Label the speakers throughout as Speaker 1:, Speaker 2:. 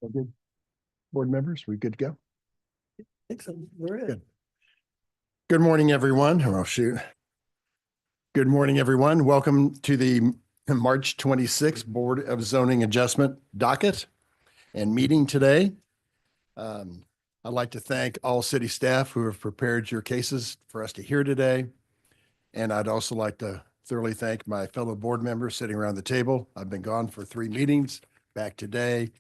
Speaker 1: All good. Board members, we good to go?
Speaker 2: Excellent. We're in.
Speaker 1: Good. Good morning, everyone. Oh, shoot. Good morning, everyone. Welcome to the March 26th Board of Zoning Adjustment docket and meeting today. I'd like to thank all city staff who have prepared your cases for us to hear today. And I'd also like to thoroughly thank my fellow board members sitting around the table. I've been gone for 3 meetings, back today.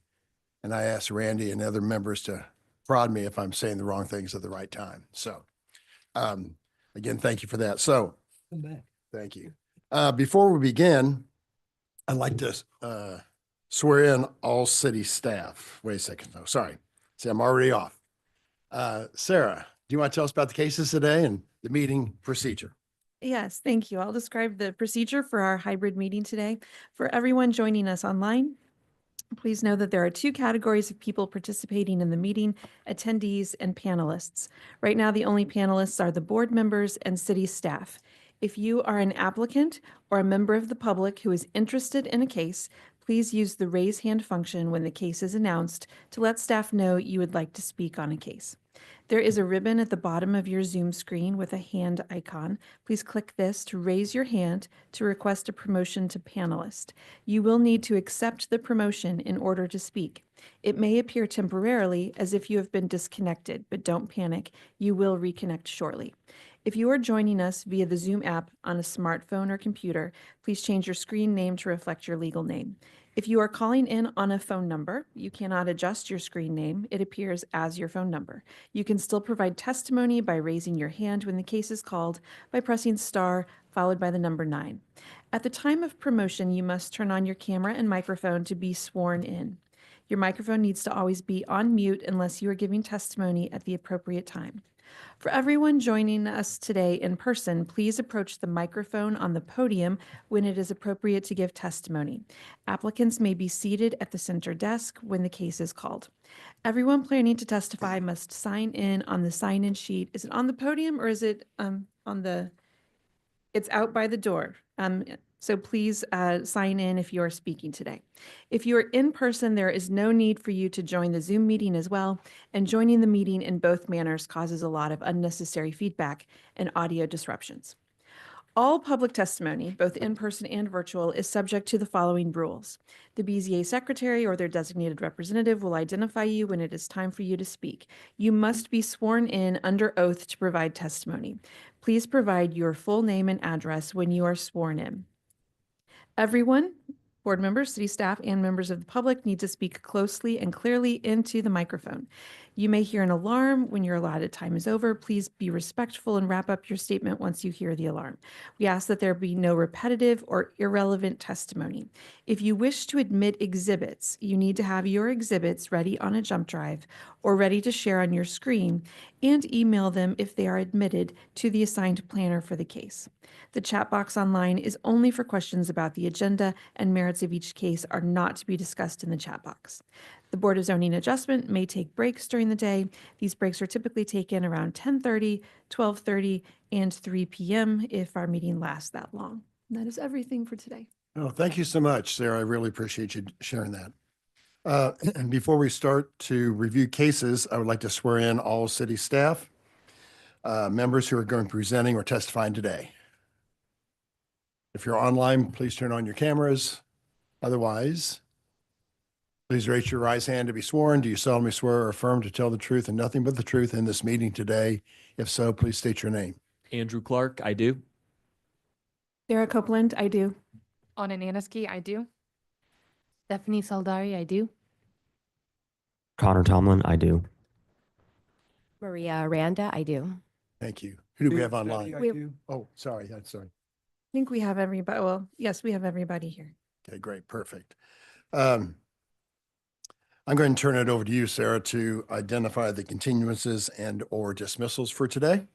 Speaker 1: And I asked Randy and other members to prod me if I'm saying the wrong things at the right time. So again, thank you for that. So
Speaker 2: Come back.
Speaker 1: thank you. Before we begin, I'd like to swear in all city staff. Wait a second. No, sorry. See, I'm already off. Sarah, do you want to tell us about the cases today and the meeting procedure?
Speaker 3: Yes, thank you. I'll describe the procedure for our hybrid meeting today. For everyone joining us online, please know that there are 2 categories of people participating in the meeting: attendees and panelists. Right now, the only panelists are the board members and city staff. If you are an applicant or a member of the public who is interested in a case, please use the raise hand function when the case is announced to let staff know you would like to speak on a case. There is a ribbon at the bottom of your Zoom screen with a hand icon. Please click this to raise your hand to request a promotion to panelist. You will need to accept the promotion in order to speak. It may appear temporarily as if you have been disconnected, but don't panic. You will reconnect shortly. If you are joining us via the Zoom app on a smartphone or computer, please change your screen name to reflect your legal name. If you are calling in on a phone number, you cannot adjust your screen name. It appears as your phone number. You can still provide testimony by raising your hand when the case is called by pressing star followed by the number 9. At the time of promotion, you must turn on your camera and microphone to be sworn in. Your microphone needs to always be on mute unless you are giving testimony at the appropriate time. For everyone joining us today in person, please approach the microphone on the podium when it is appropriate to give testimony. Applicants may be seated at the center desk when the case is called. Everyone planning to testify must sign in on the sign-in sheet. Is it on the podium or is it it's out by the door. So please sign in if you are speaking today. If you are in person, there is no need for you to join the Zoom meeting as well, and joining the meeting in both manners causes a lot of unnecessary feedback and audio disruptions. All public testimony, both in person and virtual, is subject to the following rules. The BZA secretary or their designated representative will identify you when it is time for you to speak. You must be sworn in under oath to provide testimony. Please provide your full name and address when you are sworn in. Everyone, board members, city staff, and members of the public need to speak closely and clearly into the microphone. You may hear an alarm when your allotted time is over. Please be respectful and wrap up your statement once you hear the alarm. We ask that there be no repetitive or irrelevant testimony. If you wish to admit exhibits, you need to have your exhibits ready on a jump drive or ready to share on your screen and email them if they are admitted to the assigned planner for the case. The chat box online is only for questions about the agenda, and merits of each case are not to be discussed in the chat box. The Board of Zoning Adjustment may take breaks during the day. These breaks are typically taken around 10:30, 12:30, and 3 p.m. if our meeting lasts that long. And that is everything for today.
Speaker 1: Oh, thank you so much, Sarah. I really appreciate you sharing that. And before we start to review cases, I would like to swear in all city staff, members who are going to be presenting or testifying today. If you're online, please turn on your cameras. Otherwise, please raise your right hand to be sworn. Do you solemnly swear or affirm to tell the truth and nothing but the truth in this meeting today? If so, please state your name.
Speaker 4: Andrew Clark, I do.
Speaker 3: Sarah Copeland, I do.
Speaker 5: Anna Naniski, I do. Stephanie Saldari, I do.
Speaker 6: Connor Tomlin, I do.
Speaker 7: Maria Aranda, I do.
Speaker 1: Thank you. Who do we have online?
Speaker 2: I do.
Speaker 1: Oh, sorry. Sorry.
Speaker 3: I think we have everybody. Well, yes, we have everybody here.
Speaker 1: Okay, great. Perfect. I'm going to turn it over to you, Sarah, to identify the continuances and or dismissals for today.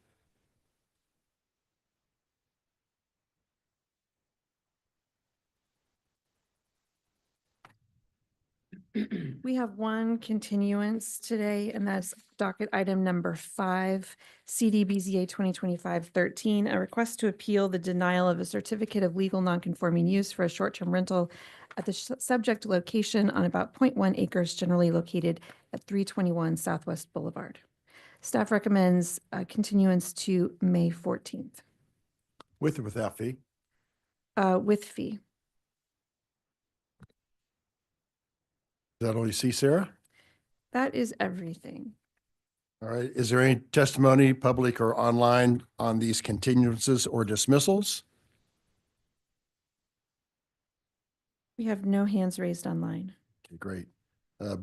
Speaker 3: We have one continuance today, and that's docket item number 5, CDBZA 2025-13, a request to appeal the denial of a certificate of legal nonconforming use for a short-term rental at the subject location on about 0.1 acres generally located at 321 Southwest Boulevard. Staff recommends continuance to May 14th
Speaker 1: With or without fee?
Speaker 3: with fee.
Speaker 1: Is that all you see, Sarah?
Speaker 3: That is everything.
Speaker 1: All right. Is there any testimony, public or online, on these continuances or dismissals?
Speaker 3: We have no hands raised online.
Speaker 1: Okay, great.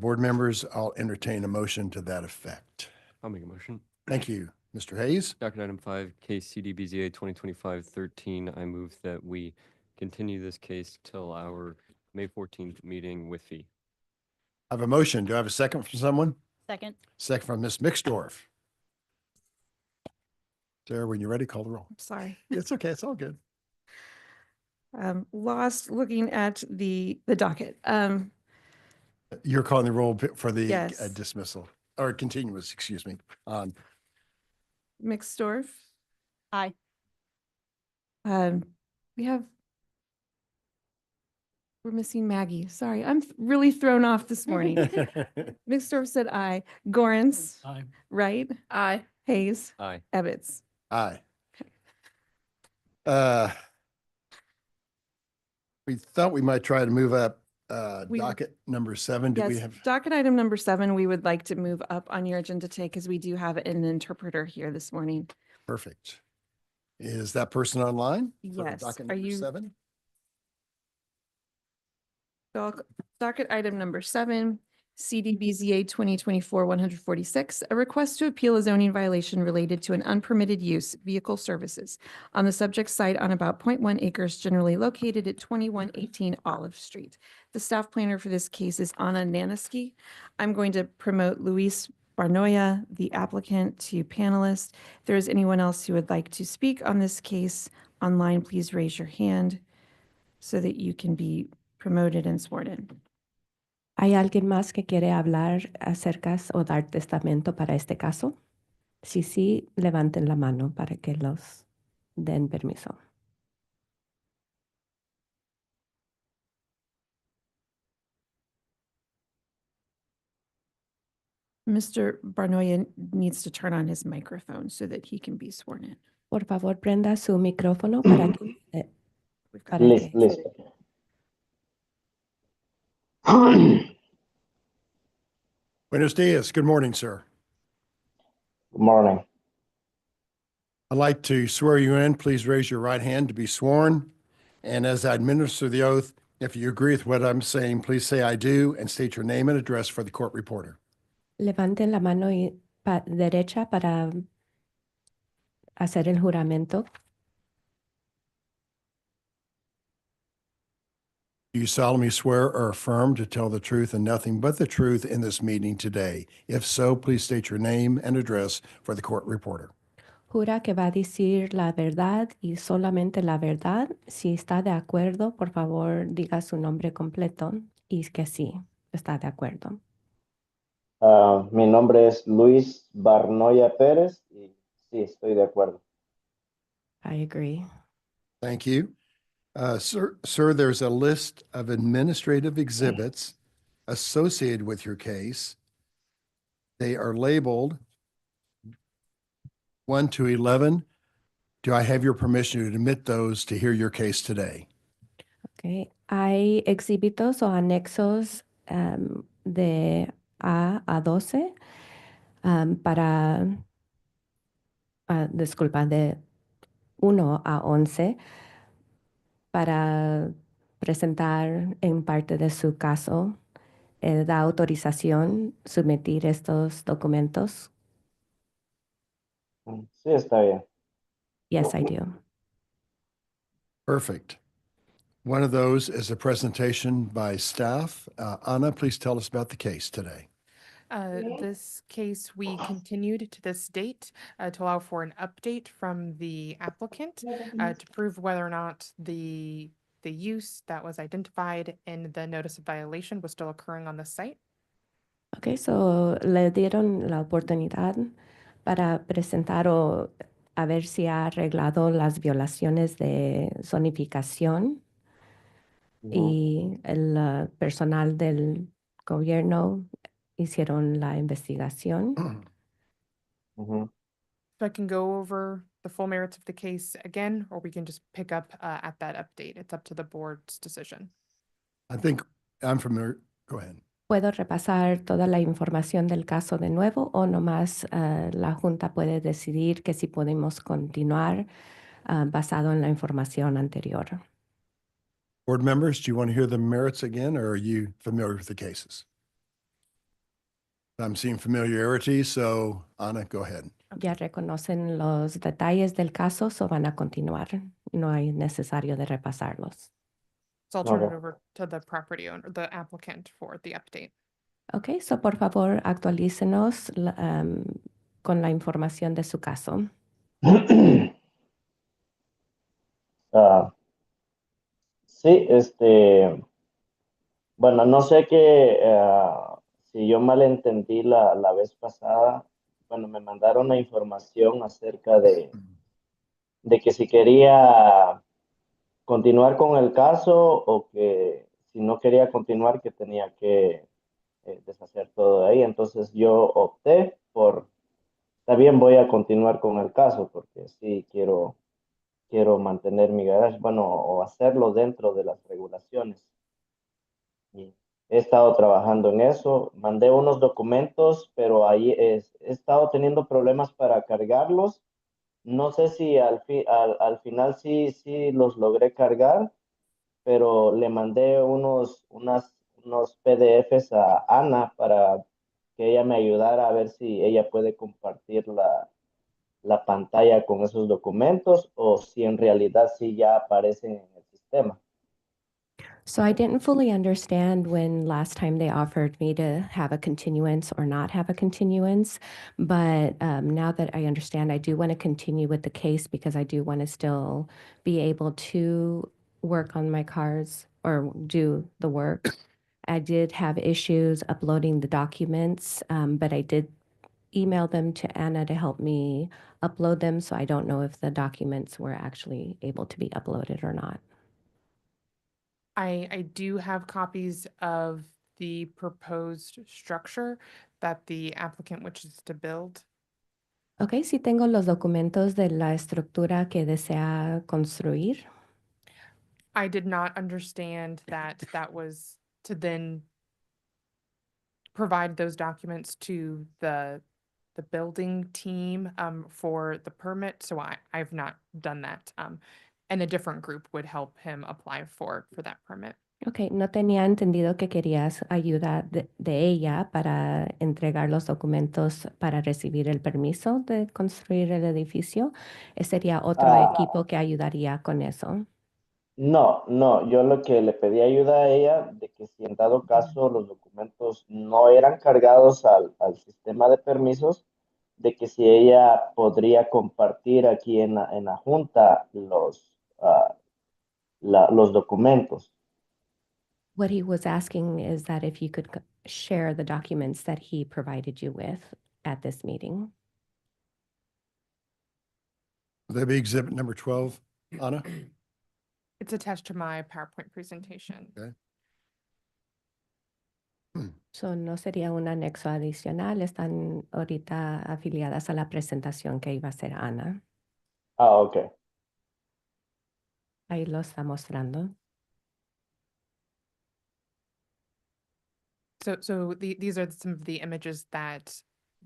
Speaker 1: Board members, I'll entertain a motion to that effect.
Speaker 4: I'll make a motion.
Speaker 1: Thank you. Mr. Hayes,
Speaker 4: Docket item 5, case CDBZA 2025-13. I move that we continue this case till our May 14th meeting with fee.
Speaker 1: I have a motion. Do I have a second from someone?
Speaker 2: Second.
Speaker 1: Second from Ms. Mixdorf. Sarah, when you're ready, call the roll.
Speaker 3: I'm sorry.
Speaker 1: It's okay. It's all good.
Speaker 3: Lost looking at the docket.
Speaker 1: You're calling the roll for the
Speaker 3: Yes.
Speaker 1: dismissal or continuous, excuse me, on
Speaker 3: Mixdorf.
Speaker 2: Aye.
Speaker 3: We have, we're missing Maggie. Sorry, I'm really thrown off this morning. Mixdorf said aye. Gorens.
Speaker 2: Aye.
Speaker 3: Wright.
Speaker 5: Aye.
Speaker 3: Hayes.
Speaker 4: Aye.
Speaker 3: Ebbets.
Speaker 1: Aye. We thought we might try to move up
Speaker 3: We-
Speaker 1: docket number 7. Do we
Speaker 3: Yes,
Speaker 1: have?
Speaker 3: docket item number 7, we would like to move up on your agenda today because we do have an interpreter here this morning.
Speaker 1: Perfect. Is that person online? for
Speaker 3: Yes.
Speaker 1: docket
Speaker 3: Are
Speaker 1: number
Speaker 3: you-
Speaker 1: 7?
Speaker 3: Docket item number 7, CDBZA 2024-146, a request to appeal a zoning violation related to an unpermitted use vehicle services on the subject site on about 0.1 acres generally located at 2118 Olive Street. The staff planner for this case is Anna Naniski. I'm going to promote Luis Barnoya, the applicant, to panelist. If there is anyone else who would like to speak on this case online, please raise your hand so that you can be promoted and sworn in.
Speaker 7: ¿Hay alguien más que quiere hablar acerca o dar testamento para este caso? Si sí, levanten la mano para que los den permiso.
Speaker 3: Mr. Barnoya needs to turn on his microphone so that he can be sworn in.
Speaker 7: Por favor, prenda su micrófono para que...
Speaker 3: We've got
Speaker 7: Para
Speaker 8: Listo,
Speaker 7: que-
Speaker 8: listo.
Speaker 1: Buenos dias. Good morning, sir.
Speaker 8: Good morning.
Speaker 1: I'd like to swear you in. Please raise your right hand to be sworn. And as I administer the oath, if you agree with what I'm saying, please say I do and state your name and address for the court reporter.
Speaker 7: Levanten la mano derecha para hacer el juramento.
Speaker 1: Do you solemnly swear or affirm to tell the truth and nothing but the truth in this meeting today? If so, please state your name and address for the court reporter.
Speaker 7: Jura que va a decir la verdad y solamente la verdad. Si está de acuerdo, por favor, diga su nombre completo y que sí, está de acuerdo.
Speaker 8: Mi nombre es Luis Barnoya Pérez y sí, estoy de acuerdo.
Speaker 7: I agree.
Speaker 1: Thank you. Sir, there's a list of administrative exhibits associated with your case. They are labeled 1 to 11. Do I have your permission to admit those to hear your case today?
Speaker 7: Okay. Hay exhibitos o anexos de A 12 para, disculpa, de 1 a 11 para presentar en parte de su caso. ¿Da autorización someter estos documentos?
Speaker 8: Sí, está bien.
Speaker 7: Yes, I do.
Speaker 1: Perfect. One of those is a presentation by staff. Anna, please tell us about the case today.
Speaker 5: This case, we continued to this date to allow for an update from the applicant to prove whether or not the the use that was identified in the notice of violation was still occurring on the site.
Speaker 7: Ok, so le dieron la oportunidad para presentar o a ver si ha arreglado las violaciones de zonificación y el personal del gobierno hicieron la investigación.
Speaker 8: Ujú.
Speaker 5: So I can go over the full merits of the case again, or we can just pick up at that update. It's up to the board's decision.
Speaker 1: I think I'm familiar. Go ahead.
Speaker 7: ¿Puedo repasar toda la información del caso de nuevo o nomás la Junta puede decidir que si podemos continuar basado en la información anterior?
Speaker 1: Board members, do you want to hear the merits again, or are you familiar with the cases? I'm seeing familiarity, so Anna, go ahead.
Speaker 7: Ya reconocen los detalles del caso o van a continuar. No hay necesario de repasarlos.
Speaker 5: So I'll turn it
Speaker 8: Okay.
Speaker 5: over to the property owner, the applicant for the update.
Speaker 7: Ok, so por favor actualícenos con la información de su caso.
Speaker 8: Ah, sí, bueno, no sé si yo malentendí la vez pasada. Bueno, me mandaron la información acerca de que si quería continuar con el caso o que si no quería continuar, que tenía que deshacer todo de ahí. Entonces yo opté por, está bien, voy a continuar con el caso porque sí quiero mantener mi garage, bueno, o hacerlo dentro de las regulaciones. Y he estado trabajando en eso, mandé unos documentos, pero ahí he estado teniendo problemas para cargarlos. No sé si al final sí los logré cargar, pero le mandé unos PDFs a Ana para que ella me ayudara a ver si ella puede compartir la pantalla con esos documentos o si en realidad sí ya aparecen en el sistema.
Speaker 7: So I didn't fully understand when last time they offered me to have a continuance or not have a continuance. But now that I understand, I do want to continue with the case because I do want to still be able to work on my cars or do the work. I did have issues uploading the documents, but I did email them to Anna to help me upload them. So I don't know if the documents were actually able to be uploaded or not.
Speaker 5: I do have copies of the proposed structure that the applicant wishes to build.
Speaker 7: Ok, sí tengo los documentos de la estructura que desea construir.
Speaker 5: I did not understand that that was to then provide those documents to the building team for the permit, so I've not done that. And a different group would help him apply for that permit.
Speaker 7: Ok, no tenía entendido que querías ayuda de ella para entregar los documentos para recibir el permiso de construir el edificio. Sería otro equipo que ayudaría con eso.
Speaker 8: No, yo lo que le pedí ayuda a ella de que si en dado caso los documentos no eran cargados al sistema de permisos, de que si ella podría compartir aquí en la junta los documentos.
Speaker 7: What he was asking is that if you could share the documents that he provided you with at this meeting.
Speaker 1: Will that be exhibit number 12, Anna?
Speaker 5: It's attached to my PowerPoint presentation.
Speaker 1: Okay.
Speaker 7: So, no sería un anexo adicional, están ahorita afiliadas a la presentación que iba a hacer Ana.
Speaker 8: Ah, ok.
Speaker 7: Ahí lo está mostrando.
Speaker 5: So these are some of the images that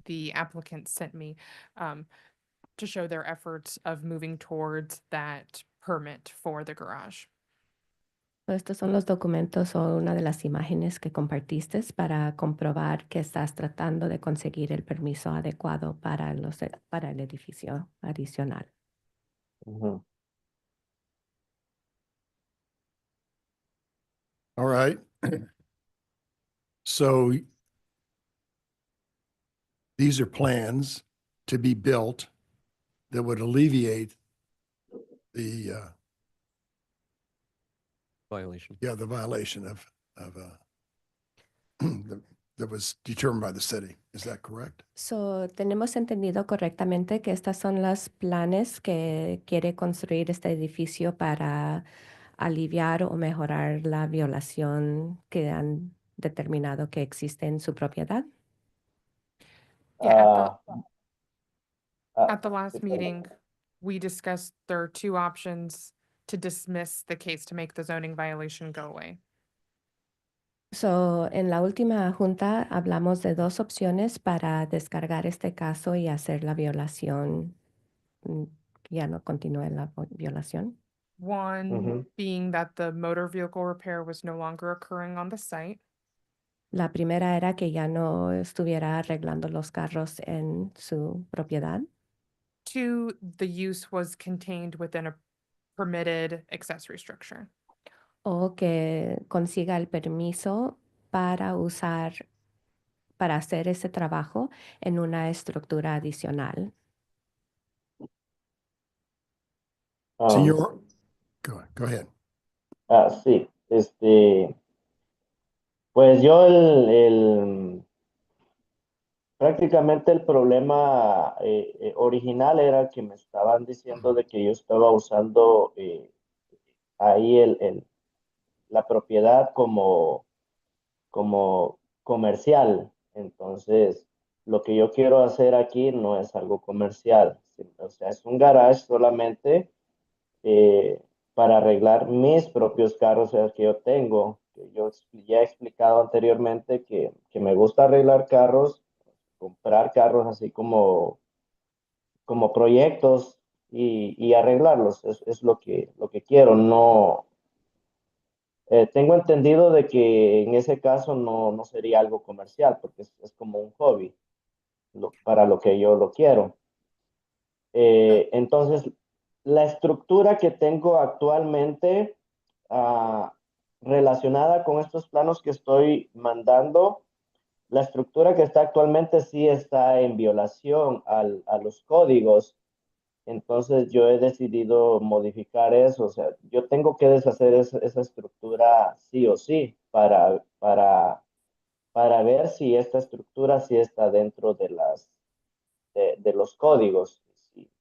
Speaker 5: the applicant sent me to show their efforts of moving towards that permit for the garage.
Speaker 7: Estos son los documentos o una de las imágenes que compartiste para comprobar que estás tratando de conseguir el permiso adecuado para el edificio adicional.
Speaker 8: Ujú.
Speaker 1: All right. So these are plans to be built that would alleviate the
Speaker 4: Violation.
Speaker 1: Yeah, the violation that that was determined by the city. Is that correct?
Speaker 7: So, ¿tenemos entendido correctamente que estas son las planes que quiere construir este edificio para aliviar o mejorar la violación que han determinado que existe en su propiedad?
Speaker 5: Yeah,
Speaker 8: Ah,
Speaker 5: at the last
Speaker 8: sí, perdón.
Speaker 5: meeting, we discussed there are two options to dismiss the case to make the zoning violation go away.
Speaker 7: So, en la última junta hablamos de dos opciones para descargar este caso y hacer la violación, que ya no continúe la violación.
Speaker 5: One
Speaker 8: Ujú.
Speaker 5: being that the motor vehicle repair was no longer occurring on the site.
Speaker 7: La primera era que ya no estuviera arreglando los carros en su propiedad.
Speaker 5: Two, the use was contained within a permitted accessory structure.
Speaker 7: O que consiga el permiso para usar, para hacer ese trabajo en una estructura adicional.
Speaker 1: Señor, go ahead.
Speaker 8: Sí, pues yo prácticamente el problema original era que me estaban diciendo de que yo estaba usando ahí la propiedad como comercial. Entonces, lo que yo quiero hacer aquí no es algo comercial, o sea, es un garage solamente eh, para arreglar mis propios carros que yo tengo. Que yo ya he explicado anteriormente que me gusta arreglar carros, comprar carros así como proyectos y arreglarlos. Es lo que quiero. No, tengo entendido de que en ese caso no sería algo comercial porque es como un hobby para lo que yo lo quiero. Entonces, la estructura que tengo actualmente relacionada con estos planos que estoy mandando, la estructura que está actualmente sí está en violación a los códigos. Entonces, yo he decidido modificar eso. O sea, yo tengo que deshacer esa estructura sí o sí para ver si esta estructura sí está dentro de los códigos.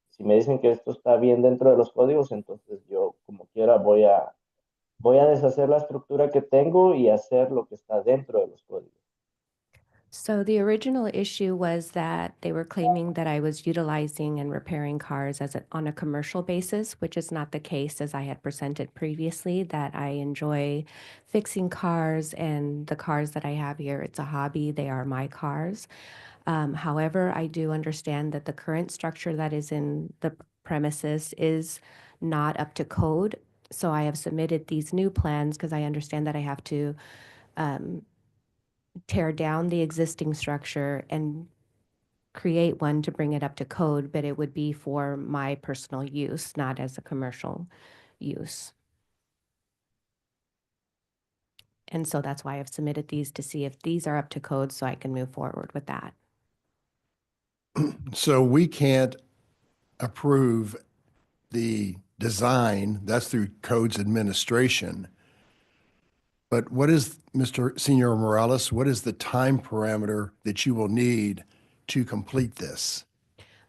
Speaker 8: Si me dicen que esto está bien dentro de los códigos, entonces yo como quiera voy a deshacer la estructura que tengo y hacer lo que está dentro de los códigos.
Speaker 7: So the original issue was that they were claiming that I was utilizing and repairing cars on a commercial basis, which is not the case, as I had presented previously, that I enjoy fixing cars, and the cars that I have here, it's a hobby. They are my cars. However, I do understand that the current structure that is in the premises is not up to code. So I have submitted these new plans because I understand that I have to tear down the existing structure and create one to bring it up to code, but it would be for my personal use, not as a commercial use. And so that's why I've submitted these to see if these are up to code so I can move forward with that.
Speaker 1: So we can't approve the design, that's through codes administration. But what is, Mr. Senor Morales, what is the time parameter that you will need to complete this?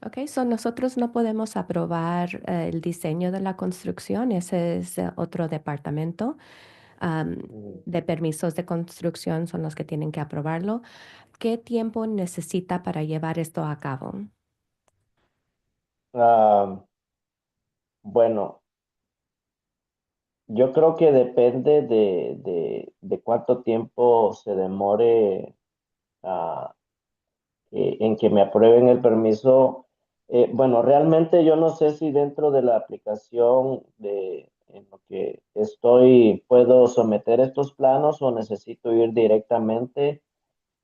Speaker 7: Ok, so nosotros no podemos aprobar el diseño de la construcción, ese es otro departamento. De permisos de construcción son los que tienen que aprobarlo. ¿Qué tiempo necesita para llevar esto a cabo?
Speaker 8: Bueno, yo creo que depende de cuánto tiempo se demore en que me aprueben el permiso. Bueno, realmente yo no sé si dentro de la aplicación en lo que estoy puedo someter estos planos o necesito ir directamente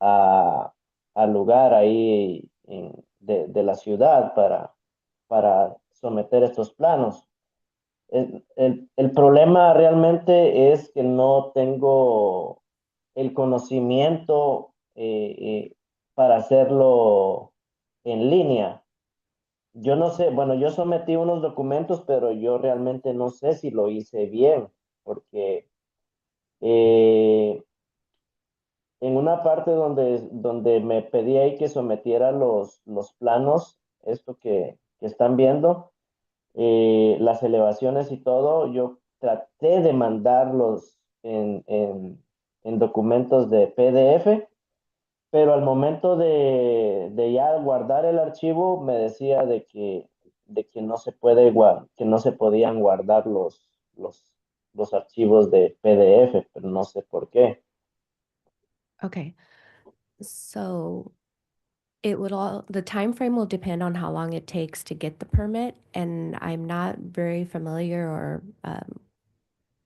Speaker 8: a, al lugar ahí de la ciudad para someter estos planos. El problema realmente es que no tengo el conocimiento para hacerlo en línea. Yo no sé, bueno, yo sometí unos documentos, pero yo realmente no sé si lo hice bien, porque Eh, en una parte donde me pedí ahí que sometiera los planos, esto que están viendo, las elevaciones y todo, yo traté de mandarlos en documentos de PDF, pero al momento de ya guardar el archivo me decía de que no se puede que no se podían guardar los archivos de PDF, pero no sé por qué.
Speaker 7: Okay. So the time frame will depend on how long it takes to get the permit, and I'm not very familiar or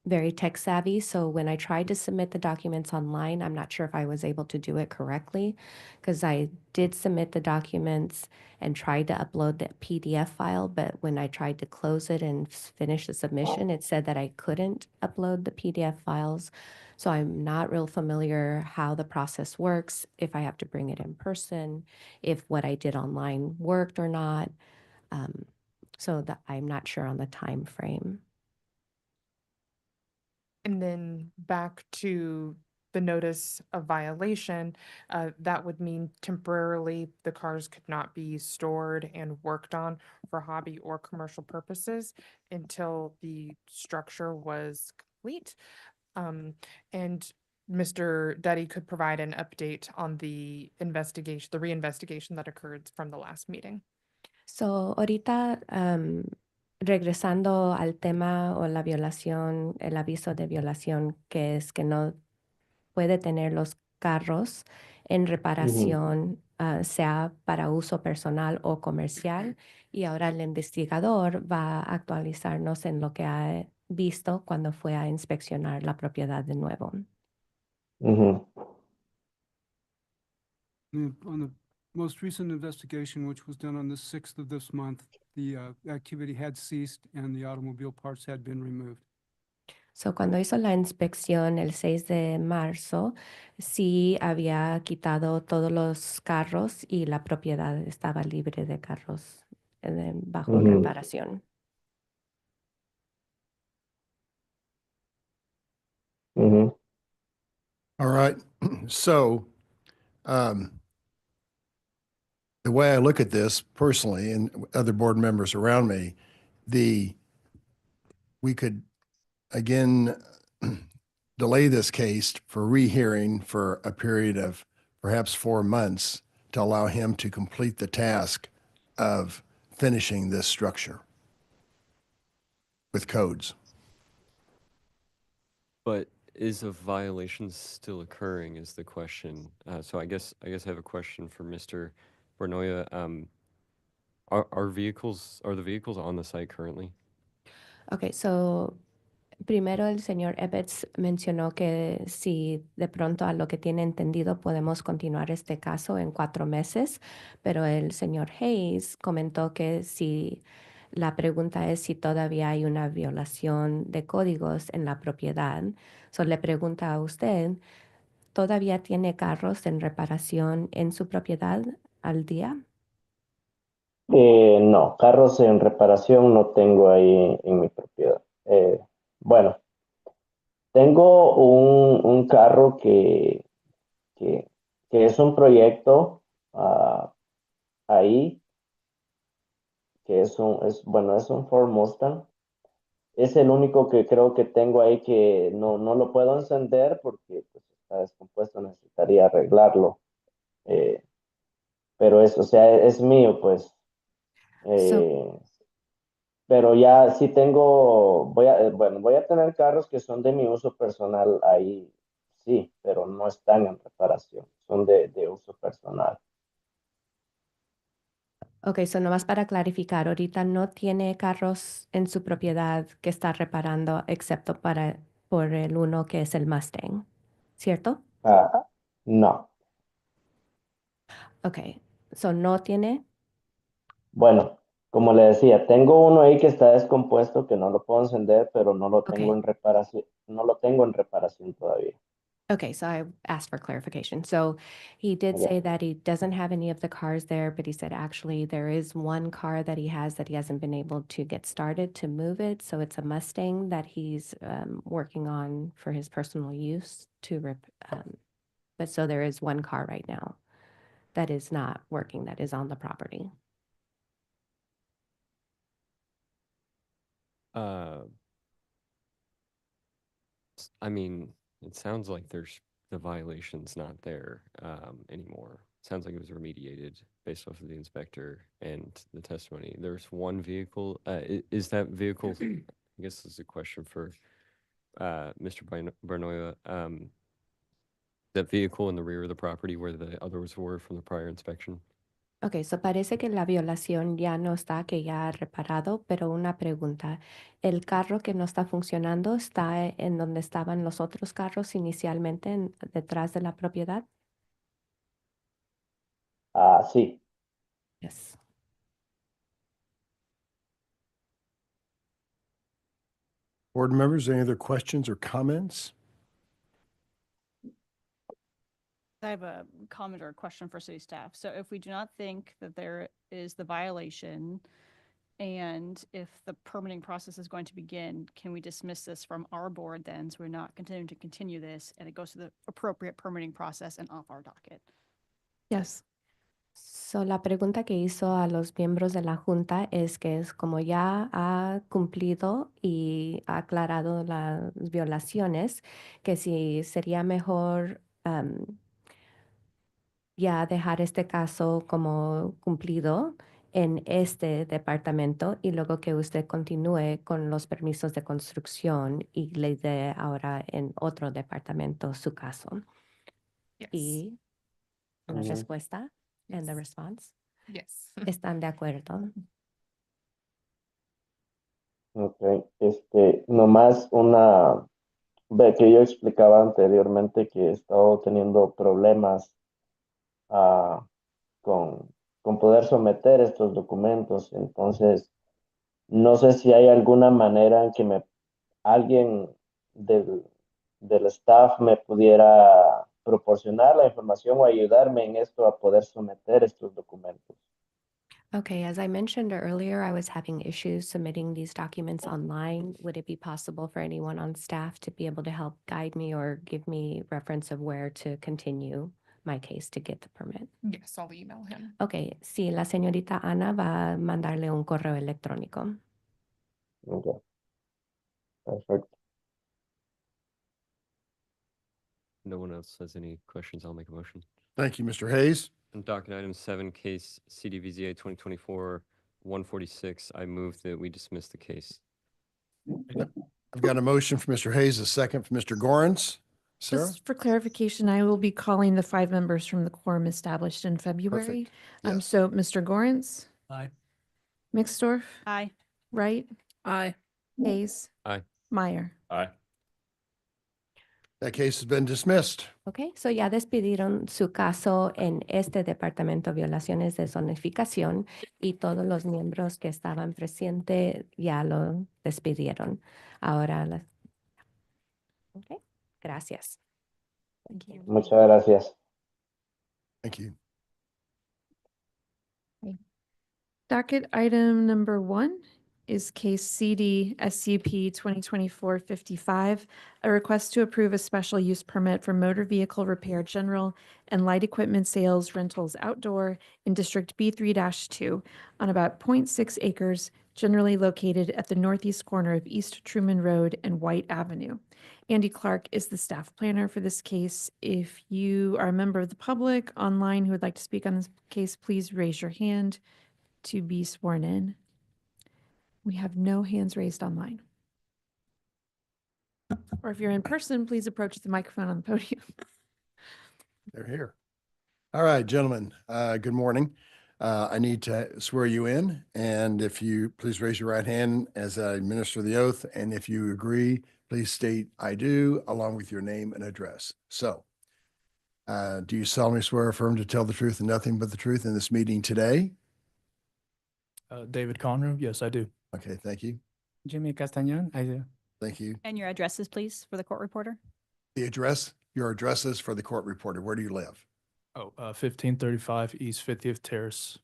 Speaker 7: very tech savvy. So when I tried to submit the documents online, I'm not sure if I was able to do it correctly because I did submit the documents and tried to upload the PDF file. But when I tried to close it and finish the submission, it said that I couldn't upload the PDF files. So I'm not real familiar how the process works, if I have to bring it in person, if what I did online worked or not. So that I'm not sure on the time frame.
Speaker 5: And then back to the notice of violation, that would mean temporarily the cars could not be stored and worked on for hobby or commercial purposes until the structure was complete. And Mr. Duddy could provide an update on the investigation, the reinvestigation that occurred from the last meeting.
Speaker 7: So, ahorita, regresando al tema o la violación, el aviso de violación, que es que no puede tener los carros en reparación, sea para uso personal o comercial. Y ahora el investigador va a actualizarnos en lo que ha visto cuando fue a inspeccionar la propiedad de nuevo.
Speaker 8: Ujú.
Speaker 9: On the most recent investigation, which was done on the 6th of this month, the activity had ceased and the automobile parts had been removed.
Speaker 7: So, cuando hizo la inspección el 6 de marzo, sí había quitado todos los carros y la propiedad estaba libre de carros bajo
Speaker 8: Ujú.
Speaker 7: reparación.
Speaker 8: Ujú.
Speaker 1: All right. So, the way I look at this personally and other board members around me, we could again delay this case for rehearing for a period of perhaps 4 months to allow him to complete the task of finishing this structure with codes.
Speaker 4: But is a violation still occurring is the question. So I guess I have a question for Mr. Bernoya. Are the vehicles on the site currently?
Speaker 7: Okay, so primero el señor Ebbets mencionó que si de pronto a lo que tiene entendido podemos continuar este caso en 4 meses, pero el señor Hayes comentó que si la pregunta es si todavía hay una violación de códigos en la propiedad. So le pregunta a usted, ¿todavía tiene carros en reparación en su propiedad al día?
Speaker 8: No, carros en reparación no tengo ahí en mi propiedad. Bueno, tengo un carro que, que es un proyecto ahí, que bueno, es un Ford Mustang. Es el único que creo que tengo ahí que no lo puedo encender porque pues, está descompuesto, necesitaría arreglarlo. Eh, pero o sea, es mío, pues.
Speaker 7: So,
Speaker 8: Eh, pero ya sí bueno, voy a tener carros que son de mi uso personal ahí, sí, pero no están en reparación, son de uso personal.
Speaker 7: ok, so nomás para clarificar, ahorita no tiene carros en su propiedad que está reparando, excepto por el uno que es el Mustang, ¿cierto?
Speaker 8: Ah, no.
Speaker 7: Ok, so no tiene.
Speaker 8: Bueno, como le decía, tengo uno ahí que está descompuesto, que no lo puedo encender, pero no lo
Speaker 7: Ok.
Speaker 8: tengo en reparación, no lo tengo en reparación todavía.
Speaker 7: Okay, so I asked for clarification. So he did
Speaker 8: Yeah.
Speaker 7: say that he doesn't have any of the cars there, but he said actually there is one car that he has that he hasn't been able to get started to move it. So it's a Mustang that he's working on for his personal use but so there is one car right now that is not working, that is on the property.
Speaker 4: I mean, it sounds like the violation's not there anymore. Sounds like it was remediated based off of the inspector and the testimony. There's one vehicle. Is that vehicle? I guess this is a question for Mr. Barnoya. That vehicle in the rear of the property where the others were from the prior inspection.
Speaker 7: Ok, so parece que la violación ya no está, que ya ha reparado, pero una pregunta. ¿El carro que no está funcionando está en donde estaban los otros carros inicialmente, detrás de la propiedad?
Speaker 8: Sí.
Speaker 7: Yes.
Speaker 1: Board members, any other questions or comments?
Speaker 10: I have a comment or a question for city staff. So if we do not think that there is the violation and if the permitting process is going to begin, can we dismiss this from our board then? So we're not continuing to continue this and it goes to the appropriate permitting process and off our docket.
Speaker 3: Yes.
Speaker 7: So, la pregunta que hizo a los miembros de la Junta es que es como ya ha cumplido y ha aclarado las violaciones, que si sería mejor ya dejar este caso como cumplido en este departamento y luego que usted continúe con los permisos de construcción y le dé ahora en otro departamento su caso.
Speaker 5: Yes.
Speaker 7: Y una
Speaker 8: Ujú.
Speaker 7: respuesta and the
Speaker 5: Yes.
Speaker 7: response.
Speaker 5: Yes.
Speaker 7: ¿Están de acuerdo?
Speaker 8: Ok. Nomás ve que yo explicaba anteriormente que he estado teniendo problemas con poder someter estos documentos. Entonces, no sé si hay alguna manera en que alguien del staff me pudiera proporcionar la información o ayudarme en esto a poder someter estos documentos.
Speaker 7: Okay, as I mentioned earlier, I was having issues submitting these documents online. Would it be possible for anyone on staff to be able to help guide me or give me reference of where to continue my case to get the permit?
Speaker 5: Yes, I'll email him.
Speaker 7: Okay, sí, la señorita Ana va a mandarle un correo electrónico.
Speaker 8: Ok. Perfecto.
Speaker 4: No one else has any questions. I'll make a motion.
Speaker 1: Thank you, Mr. Hayes.
Speaker 4: On docket item 7, case CDVZA 2024-146, I move that we dismiss the case.
Speaker 1: I've got a motion from Mr. Hayes, a second from Mr. Gorens. Sarah?
Speaker 3: Just for clarification, I will be calling the 5 members from the quorum established in February.
Speaker 1: Yes.
Speaker 3: So Mr. Gorens,
Speaker 9: Aye.
Speaker 3: Mixdorf,
Speaker 10: Aye.
Speaker 3: Wright,
Speaker 2: Aye.
Speaker 3: Hayes,
Speaker 4: Aye.
Speaker 3: Meyer.
Speaker 4: Aye.
Speaker 1: That case has been dismissed.
Speaker 7: Okay, so ya despidieron su caso en este departamento violaciones de zonificación y todos los miembros que estaban presentes ya lo despidieron. Ahora, okay, gracias.
Speaker 3: Thank you.
Speaker 8: Muchas gracias.
Speaker 1: Thank you.
Speaker 3: Docket item number 1 is case CD SCP 2024-55, a request to approve a special use permit for motor vehicle repair general and light equipment sales rentals outdoor in District B3-2 on about 0.6 acres, generally located at the northeast corner of East Truman Road and White Avenue. Andy Clark is the staff planner for this case. If you are a member of the public online who would like to speak on this case, please raise your hand to be sworn in. We have no hands raised online. Or if you're in person, please approach the microphone on the podium.
Speaker 1: They're here. All right, gentlemen, good morning. I need to swear you in, and if you please raise your right hand as I administer the oath, and if you agree, please state "I do" along with your name and address. So, do you solemnly swear or affirm to tell the truth and nothing but the truth in this meeting today?
Speaker 11: David Conroe, yes, I do.
Speaker 1: Okay, thank you.
Speaker 11: Jimmy Castañon, I do.
Speaker 1: Thank you.
Speaker 10: And your addresses, please, for the court reporter?
Speaker 1: The address Your addresses for the court reporter. Where do you live?
Speaker 11: 1535 East 50th Terrace.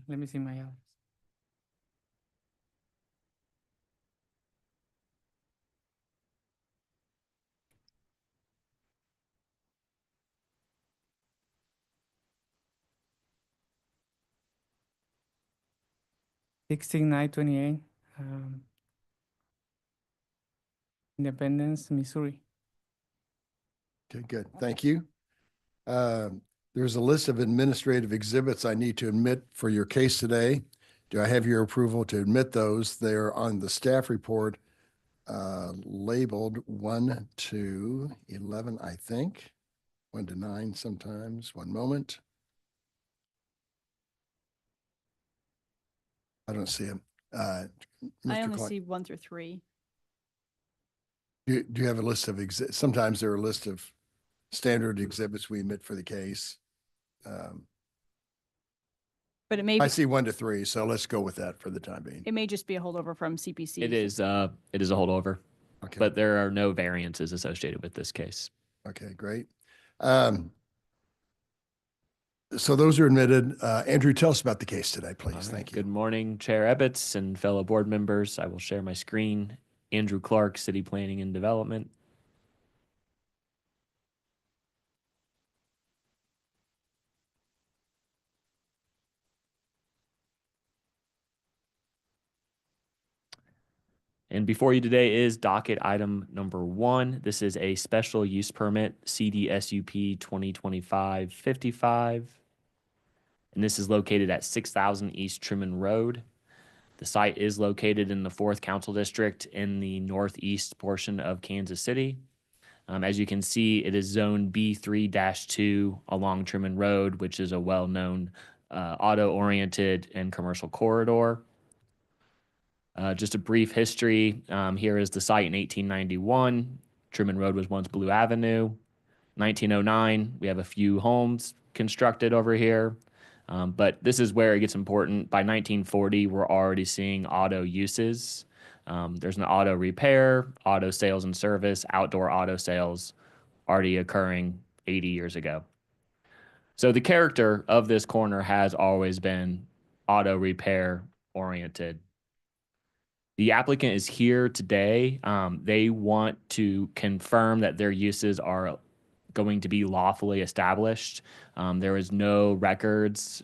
Speaker 2: Let me see my house. Sixteen nine 28, Independence, Missouri.
Speaker 1: Okay, good. Thank you. There's a list of administrative exhibits I need to admit for your case today. Do I have your approval to admit those? They're on the staff report, labeled 1 to 11, I think. 1 to 9 sometimes. One moment. I don't see them.
Speaker 10: I
Speaker 1: Mr.
Speaker 10: only
Speaker 1: Clark,
Speaker 10: see 1 through 3.
Speaker 1: do you have a list of sometimes there are a list of standard exhibits we admit for the case.
Speaker 10: But it may
Speaker 1: I
Speaker 10: be,
Speaker 1: see 1 to 3, so let's go with that for the time being.
Speaker 10: it may just be a holdover from CPC.
Speaker 6: It is a holdover,
Speaker 1: Okay.
Speaker 6: but there are no variances associated with this case.
Speaker 1: Okay, great. So those are admitted. Andrew, tell us about the case today,
Speaker 6: All
Speaker 1: please.
Speaker 6: right.
Speaker 1: Thank you.
Speaker 6: Good morning, Chair Ebbets and fellow board members. I will share my screen. Andrew Clark, City Planning and Development. And before you today is docket item number 1. This is a special use permit, CDSUP 2025-55. And this is located at 6000 East Truman Road. The site is located in the 4th Council District in the northeast portion of Kansas City. As you can see, it is zone B3-2 along Truman Road, which is a well-known auto-oriented and commercial corridor. Just a brief history. Here is the site in 1891. Truman Road was once Blue Avenue. 1909, we have a few homes constructed over here. But this is where it gets important. By 1940, we're already seeing auto uses. There's an auto repair, auto sales and service, outdoor auto sales already occurring 80 years ago. So the character of this corner has always been auto repair oriented. The applicant is here today. They want to confirm that their uses are going to be lawfully established. There is no records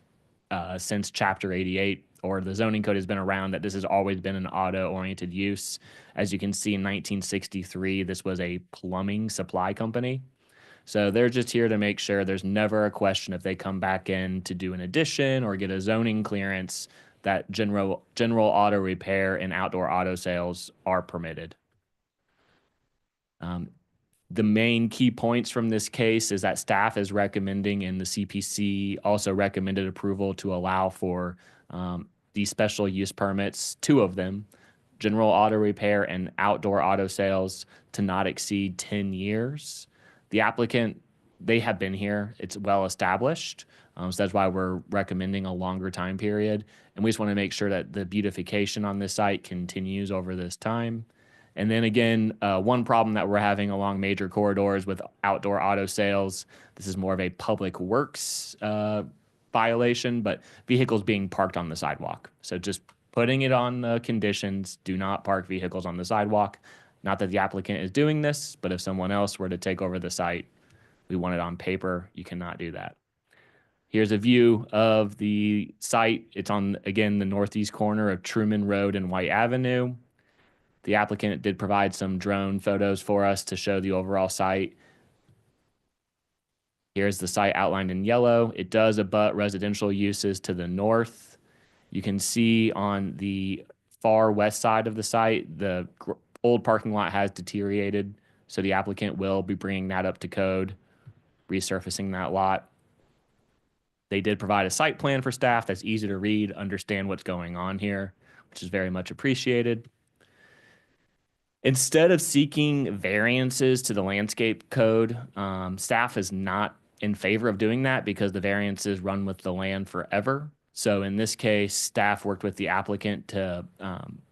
Speaker 6: since Chapter 88 or the zoning code has been around that this has always been an auto-oriented use. As you can see, in 1963, this was a plumbing supply company. So they're just here to make sure there's never a question if they come back in to do an addition or get a zoning clearance that general auto repair and outdoor auto sales are permitted. The main key points from this case is that staff is recommending and the CPC also recommended approval to allow for these special use permits, 2 of them, general auto repair and outdoor auto sales, to not exceed 10 years. The applicant, they have been here. It's well established. So that's why we're recommending a longer time period. And we just want to make sure that the beautification on this site continues over this time. And then again, one problem that we're having along major corridors with outdoor auto sales, this is more of a public works violation, but vehicles being parked on the sidewalk. So just putting it on the conditions, do not park vehicles on the sidewalk. Not that the applicant is doing this, but if someone else were to take over the site, we want it on paper, you cannot do that. Here's a view of the site. It's on, again, the northeast corner of Truman Road and White Avenue. The applicant did provide some drone photos for us to show the overall site. Here's the site outlined in yellow. It does abut residential uses to the north. You can see on the far west side of the site, the old parking lot has deteriorated, so the applicant will be bringing that up to code, resurfacing that lot. They did provide a site plan for staff that's easy to read, understand what's going on here, which is very much appreciated. Instead of seeking variances to the landscape code, staff is not in favor of doing that because the variances run with the land forever. So in this case, staff worked with the applicant to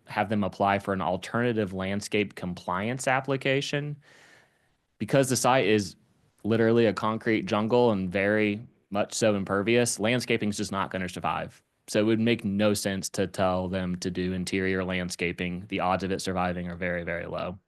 Speaker 6: have them apply for an alternative landscape compliance application. Because the site is literally a concrete jungle and very much so impervious, landscaping is just not going to survive. So it would make no sense to tell them to do interior landscaping. The odds of it surviving are very, very low.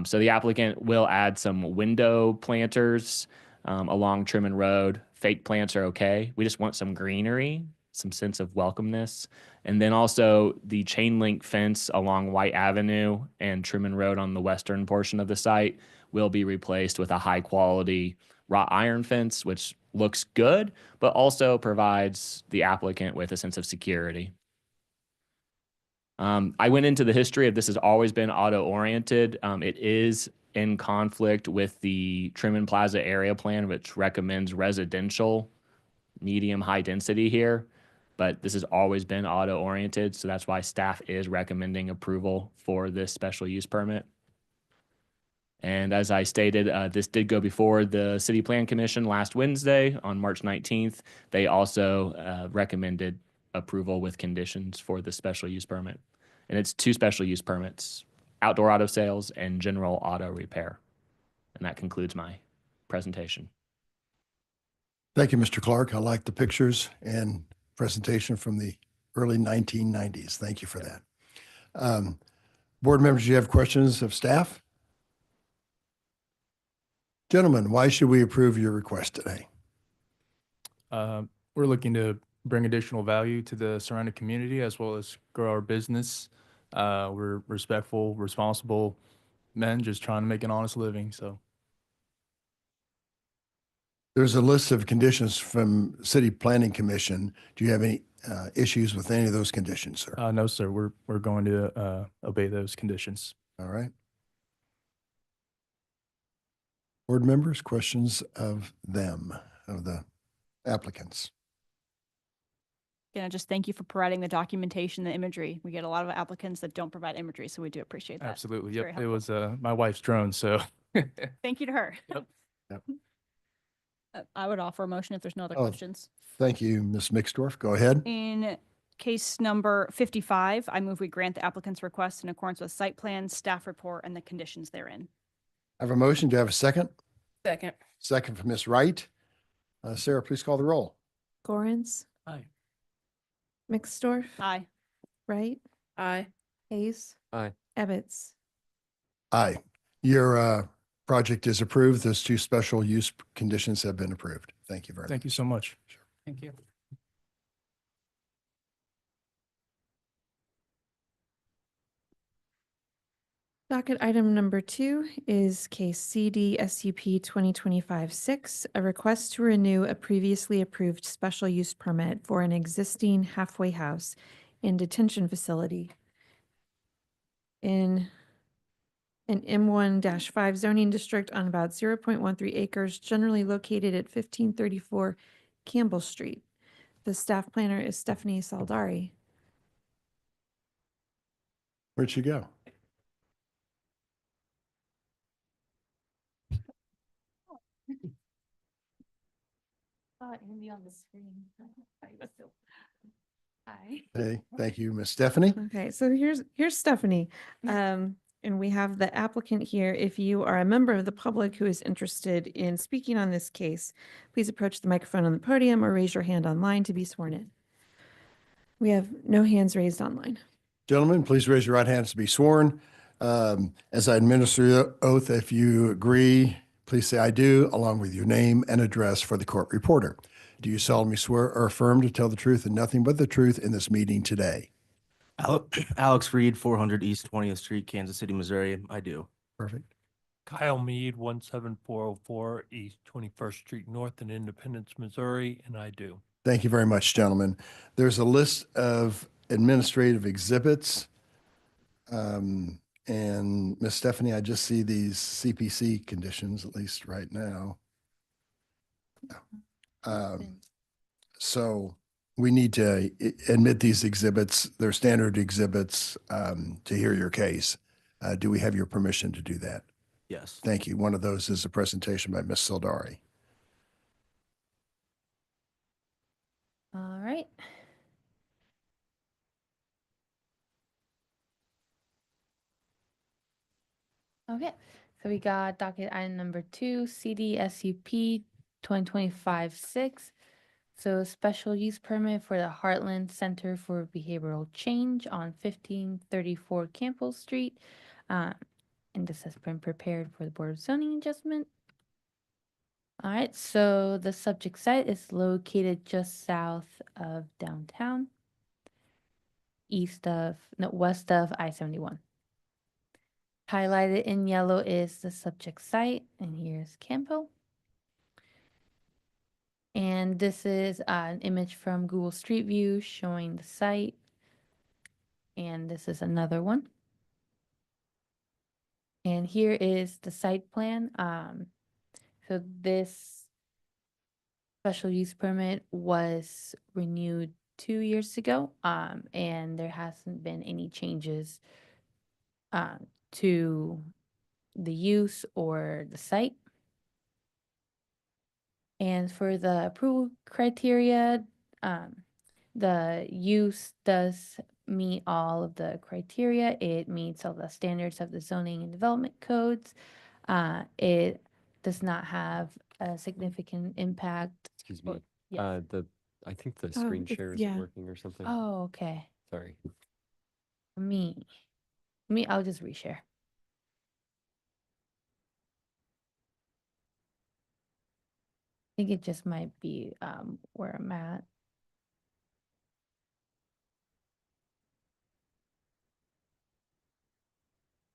Speaker 6: So the applicant will add some window planters along Truman Road. Fake plants are okay. We just want some greenery, some sense of welcomeness. And then also the chain link fence along White Avenue and Truman Road on the western portion of the site will be replaced with a high quality wrought iron fence, which looks good, but also provides the applicant with a sense of security. I went into the history of this has always been auto oriented. It is in conflict with the Truman Plaza area plan, which recommends residential medium high density here, but this has always been auto oriented. So that's why staff is recommending approval for this special use permit. And as I stated, this did go before the City Plan Commission last Wednesday on March 19th. They also recommended approval with conditions for the special use permit. And it's 2 special use permits, outdoor auto sales and general auto repair. And that concludes my presentation.
Speaker 1: Thank you, Mr. Clark. I like the pictures and presentation from the early 1990s. Thank you for that. Board members, do you have questions of staff? Gentlemen, why should we approve your request today?
Speaker 11: We're looking to bring additional value to the surrounding community as well as grow our business. We're respectful, responsible men just trying to make an honest living. So
Speaker 1: There's a list of conditions from City Planning Commission. Do you have any issues with any of those conditions, sir?
Speaker 11: no, sir, we're going to obey those conditions.
Speaker 1: All right. Board members, questions of them, of the applicants?
Speaker 10: Again, just thank you for providing the documentation, the imagery. We get a lot of applicants that don't provide imagery, so we do appreciate that.
Speaker 11: Absolutely.
Speaker 10: It's very
Speaker 11: Yep. It
Speaker 10: helpful.
Speaker 11: was my wife's drone. So
Speaker 10: Thank you to her.
Speaker 11: Yep.
Speaker 1: Yep.
Speaker 10: I would offer a motion if there's no other
Speaker 1: Oh.
Speaker 10: questions.
Speaker 1: Thank you, Ms. Mixdorf. Go ahead.
Speaker 10: In case number 55, I move we grant the applicant's request in accordance with site plan, staff report, and the conditions therein.
Speaker 1: I have a motion. Do I have a second?
Speaker 2: Second.
Speaker 1: Second from Ms. Wright. Sarah, please call the roll.
Speaker 3: Gorens,
Speaker 11: Aye.
Speaker 3: Mixdorf,
Speaker 10: Aye.
Speaker 3: Wright,
Speaker 2: Aye.
Speaker 3: Hayes.
Speaker 4: Aye.
Speaker 3: Ebbets.
Speaker 1: Aye. Your project is approved. Those 2 special use conditions have been approved. Thank you very much.
Speaker 11: thank you so much.
Speaker 2: Thank you.
Speaker 3: Docket item number 2 is case CD SUP 2025-6, a request to renew a previously approved special use permit for an existing halfway house and detention facility in an M1-5 zoning district on about 0.13 acres, generally located at 1534 Campbell Street. The staff planner is Stephanie Saldari.
Speaker 1: Where'd she go?
Speaker 3: On the screen. Hi.
Speaker 1: Hey, thank you, Ms. Stephanie.
Speaker 3: Okay, so here's Stephanie. And we have the applicant here. If you are a member of the public who is interested in speaking on this case, please approach the microphone on the podium or raise your hand online to be sworn in. We have no hands raised online.
Speaker 1: Gentlemen, please raise your right hands to be sworn. As I administer the oath, if you agree, please say I do, along with your name and address for the court reporter. Do you solemnly swear or affirm to tell the truth and nothing but the truth in this meeting today?
Speaker 12: Alex Reed, 400 East 20th Street, Kansas City, Missouri. I do.
Speaker 1: Perfect.
Speaker 13: Kyle Mead, 17404 East 21st Street North in Independence, Missouri, and I do.
Speaker 1: Thank you very much, gentlemen. There's a list of administrative exhibits. And Ms. Stephanie, I just see these CPC conditions, at least right now. So we need to admit these exhibits. They're standard exhibits to hear your case. Do we have your permission to do that?
Speaker 12: Yes.
Speaker 1: Thank you. One of those is a presentation by Ms. Sildari.
Speaker 10: All right.
Speaker 14: Okay, so we got docket item number 2, CDSUP 2025-6. So special use permit for the Heartland Center for Behavioral Change on 1534 Campbell Street. And this has been prepared for the Board of Zoning Adjustment. All right, so the subject site is located just south of downtown, west of I-71. Highlighted in yellow is the subject site, and here's Campbell. And this is an image from Google Street View showing the site. And this is another one. And here is the site plan. So this special use permit was renewed 2 years ago, and there hasn't been any changes to the use or the site. And for the approval criteria, the use does meet all of the criteria. It meets all the standards of the zoning and development codes. It does not have a significant impact.
Speaker 4: Excuse me.
Speaker 14: Yes.
Speaker 4: I think the screen
Speaker 3: it's-
Speaker 4: share isn't
Speaker 3: yeah.
Speaker 4: working or something.
Speaker 14: Oh, okay.
Speaker 4: Sorry.
Speaker 14: I'll just reshare. I think it just might be where I'm at.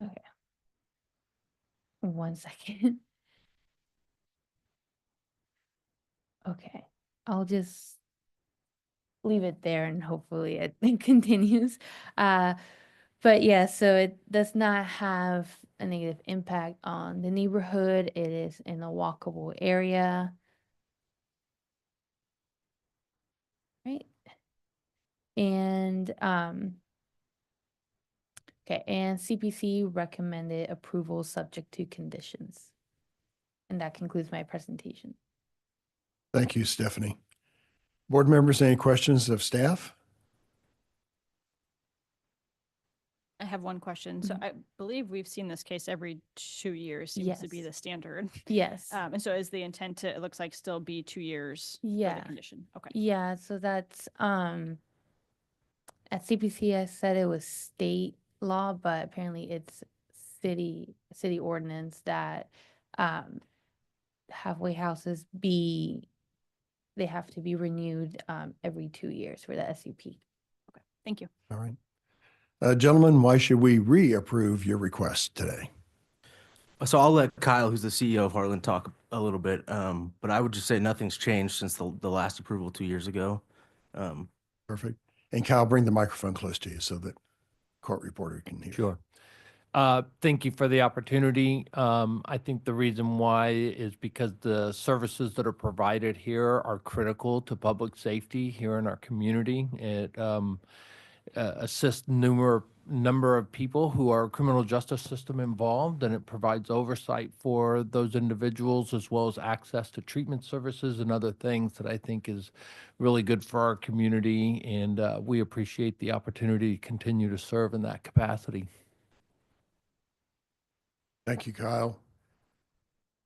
Speaker 14: Okay. 1 second. Okay. I'll just leave it there and hopefully it continues. But yeah, so it does not have a negative impact on the neighborhood. It is in a walkable area. Right. And okay, and CPC recommended approval subject to conditions. And that concludes my presentation.
Speaker 1: Thank you, Stephanie. Board members, any questions of staff?
Speaker 10: I have one question. So
Speaker 14: Mhm.
Speaker 10: I believe we've seen this case every 2 years seems to be
Speaker 14: Yes.
Speaker 10: the standard.
Speaker 14: Yes.
Speaker 10: And so is the intent to, it looks like, still be 2 years for
Speaker 14: Yeah.
Speaker 10: the condition? Okay.
Speaker 14: Yeah, so that's at CPC I said it was state law, but apparently it's city ordinance that halfway houses they have to be renewed every 2 years for the SUP.
Speaker 10: Okay. Thank you.
Speaker 1: All right. Gentlemen, why should we reapprove your request today?
Speaker 12: So I'll let Kyle, who's the CEO of Heartland, talk a little bit. But I would just say nothing's changed since the last approval 2 years ago.
Speaker 1: Perfect. And Kyle, bring the microphone close to you so that court reporter can hear.
Speaker 13: Sure. Thank you for the opportunity. I think the reason why is because the services that are provided here are critical to public safety here in our community. It assists number of people who are criminal justice system involved, and it provides oversight for those individuals as well as access to treatment services and other things that I think is really good for our community. And we appreciate the opportunity to continue to serve in that capacity.
Speaker 1: Thank you, Kyle.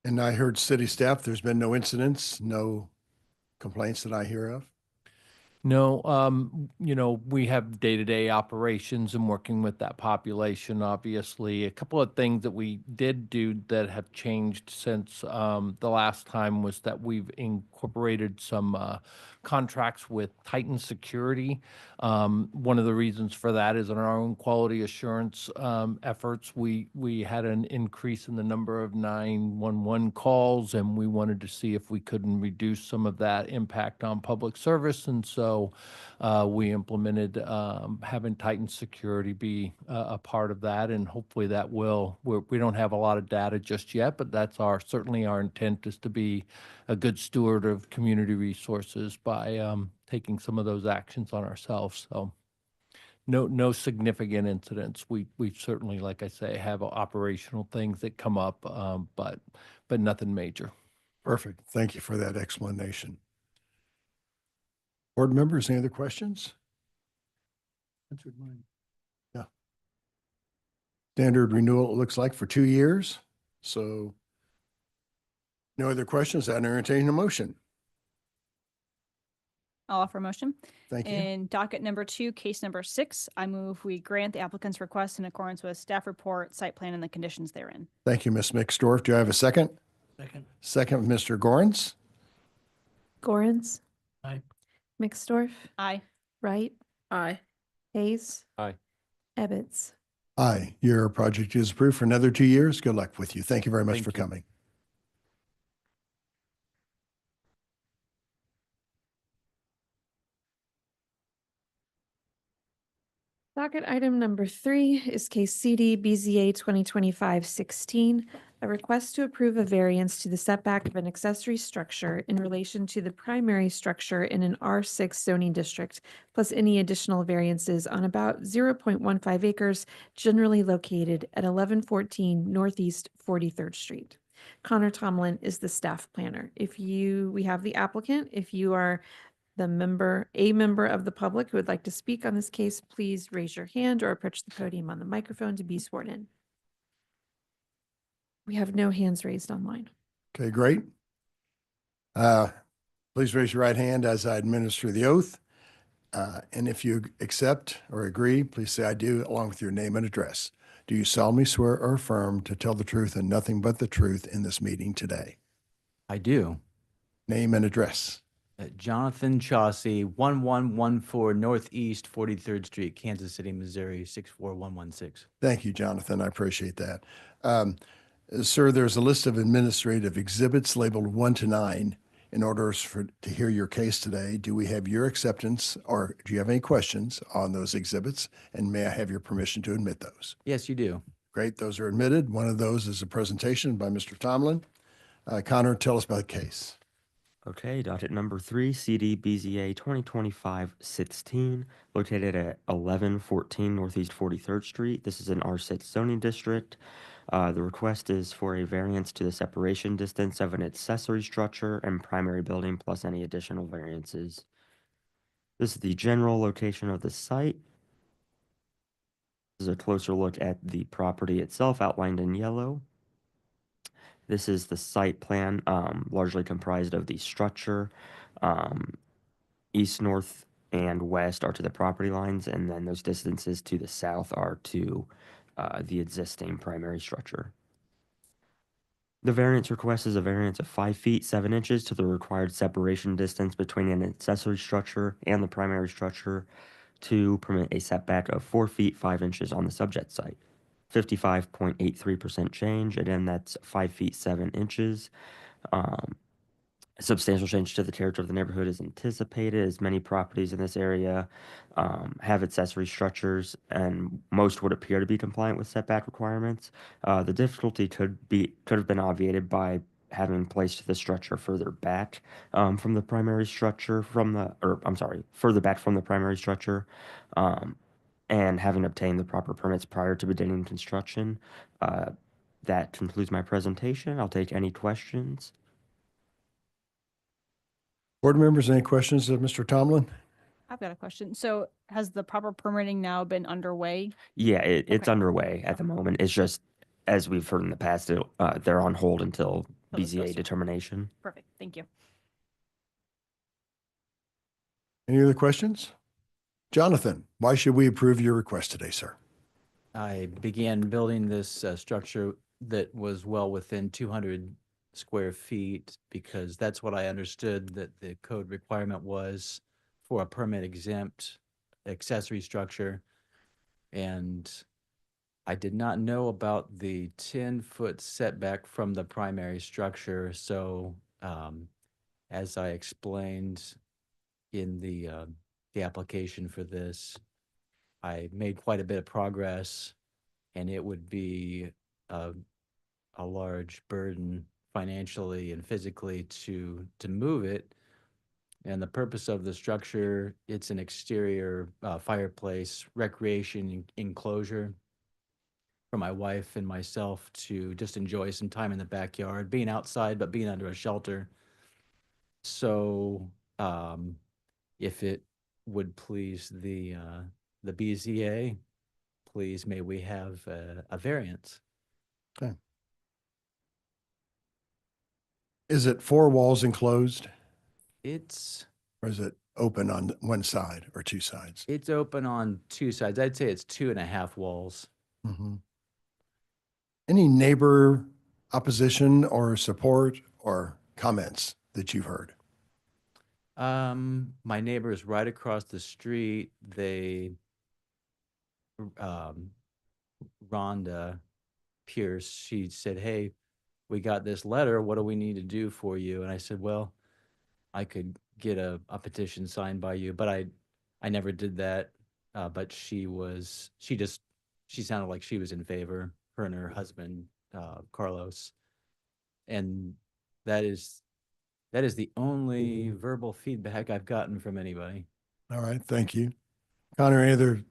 Speaker 1: And I heard city staff, there's been no incidents, no complaints that I hear of.
Speaker 13: No, we have day-to-day operations and working with that population, obviously. A couple of things that we did do that have changed since the last time was that we've incorporated some contracts with Titan Security. One of the reasons for that is in our own quality assurance efforts, we had an increase in the number of 911 calls, and we wanted to see if we couldn't reduce some of that impact on public service. And so we implemented having Titan Security be a part of that, and hopefully that we don't have a lot of data just yet, but that's certainly our intent is to be a good steward of community resources by taking some of those actions on ourselves. So no significant incidents. We certainly, like I say, have operational things that come up, but nothing major.
Speaker 1: Perfect. Thank you for that explanation. Board members, any other questions?
Speaker 9: Answered mine.
Speaker 1: Yeah. Standard renewal, it looks like, for 2 years. So no other questions. I entertain a motion.
Speaker 10: I'll offer a motion.
Speaker 1: Thank you.
Speaker 10: In docket number 2, case number 6, I move we grant the applicant's request in accordance with staff report, site plan, and the conditions therein.
Speaker 1: Thank you, Ms. Mixdorf. Do I have a second?
Speaker 12: Second.
Speaker 1: Second, Mr. Gorens.
Speaker 3: Gorens.
Speaker 12: Aye.
Speaker 3: Mixdorf.
Speaker 10: Aye.
Speaker 3: Wright.
Speaker 14: Aye.
Speaker 3: Hayes.
Speaker 4: Aye.
Speaker 3: Ebbets.
Speaker 1: Aye. Your project is approved for another 2 years. Good luck with you. Thank you very much
Speaker 11: Thank
Speaker 1: for
Speaker 11: you.
Speaker 1: coming.
Speaker 3: Docket item number 3 is case CD BZA 2025-16, a request to approve a variance to the setback of an accessory structure in relation to the primary structure in an R6 zoning district, plus any additional variances on about 0.15 acres generally located at 1114 Northeast 43rd Street. Connor Tomlin is the staff planner. We have the applicant. If you are a member of the public who would like to speak on this case, please raise your hand or approach the podium on the microphone to be sworn in. We have no hands raised online.
Speaker 1: Okay, great. Please raise your right hand as I administer the oath. And if you accept or agree, please say I do, along with your name and address. Do you solemnly swear or affirm to tell the truth and nothing but the truth in this meeting today?
Speaker 12: I do.
Speaker 1: Name and address.
Speaker 12: Jonathan Chauncey, 1114 Northeast 43rd Street, Kansas City, Missouri, 64116.
Speaker 1: Thank you, Jonathan. I appreciate that. Sir, there's a list of administrative exhibits labeled 1 to 9 in order to hear your case today. Do we have your acceptance, or do you have any questions on those exhibits? And may I have your permission to admit those?
Speaker 12: Yes, you do.
Speaker 1: Great. Those are admitted. One of those is a presentation by Mr. Tomlin. Connor, tell us about the case.
Speaker 15: Okay, docket number 3, CD BZA 2025-16, located at 1114 Northeast 43rd Street. This is an R6 zoning district. The request is for a variance to the separation distance of an accessory structure and primary building plus any additional variances. This is the general location of the site. This is a closer look at the property itself outlined in yellow. This is the site plan, largely comprised of the structure. East, north, and west are to the property lines, and then those distances to the south are to the existing primary structure. The variance request is a variance of 5 feet 7 inches to the required separation distance between an accessory structure and the primary structure to permit a setback of 4 feet 5 inches on the subject site. 55.83% change. Again, that's 5 feet 7 inches. Substantial change to the character of the neighborhood is anticipated, as many properties in this area have accessory structures, and most would appear to be compliant with setback requirements. The difficulty could have been obviated by having placed the structure further back from the primary structure, further back from the primary structure. And having obtained the proper permits prior to beginning construction. That concludes my presentation. I'll take any questions.
Speaker 1: Board members, any questions of Mr. Tomlin?
Speaker 10: I've got a question. So has the proper permitting now been underway?
Speaker 15: Yeah, it's
Speaker 10: Okay.
Speaker 15: underway at the moment. It's just, as we've heard in the past, they're on hold until
Speaker 10: this goes
Speaker 15: BZA
Speaker 10: through.
Speaker 15: determination.
Speaker 10: Perfect. Thank you.
Speaker 1: Any other questions? Jonathan, why should we approve your request today, sir?
Speaker 12: I began building this structure that was well within 200 square feet because that's what I understood that the code requirement was for a permit exempt accessory structure. And I did not know about the 10-foot setback from the primary structure. So as I explained in the application for this, I made quite a bit of progress, and it would be a large burden financially and physically to move it. And the purpose of the structure, it's an exterior fireplace recreation enclosure for my wife and myself to just enjoy some time in the backyard, being outside, but being under a shelter. So if it would please the BZA, please, may we have a variance?
Speaker 1: Is it four walls enclosed
Speaker 12: It's,
Speaker 1: or is it open on one side or two sides?
Speaker 12: it's open on two sides. I'd say it's 2.5 walls.
Speaker 1: Mhm. Any neighbor opposition or support or comments that you've heard?
Speaker 12: My neighbor is right across the street. Rhonda Pierce, she said, "Hey, we got this letter. What do we need to do for you?" And I said, "Well, I could get a petition signed by you," but I never did that. But she sounded like she was in favor, her and her husband, Carlos. And that is the only verbal feedback I've gotten from anybody.
Speaker 1: All right, thank you. Connor, any other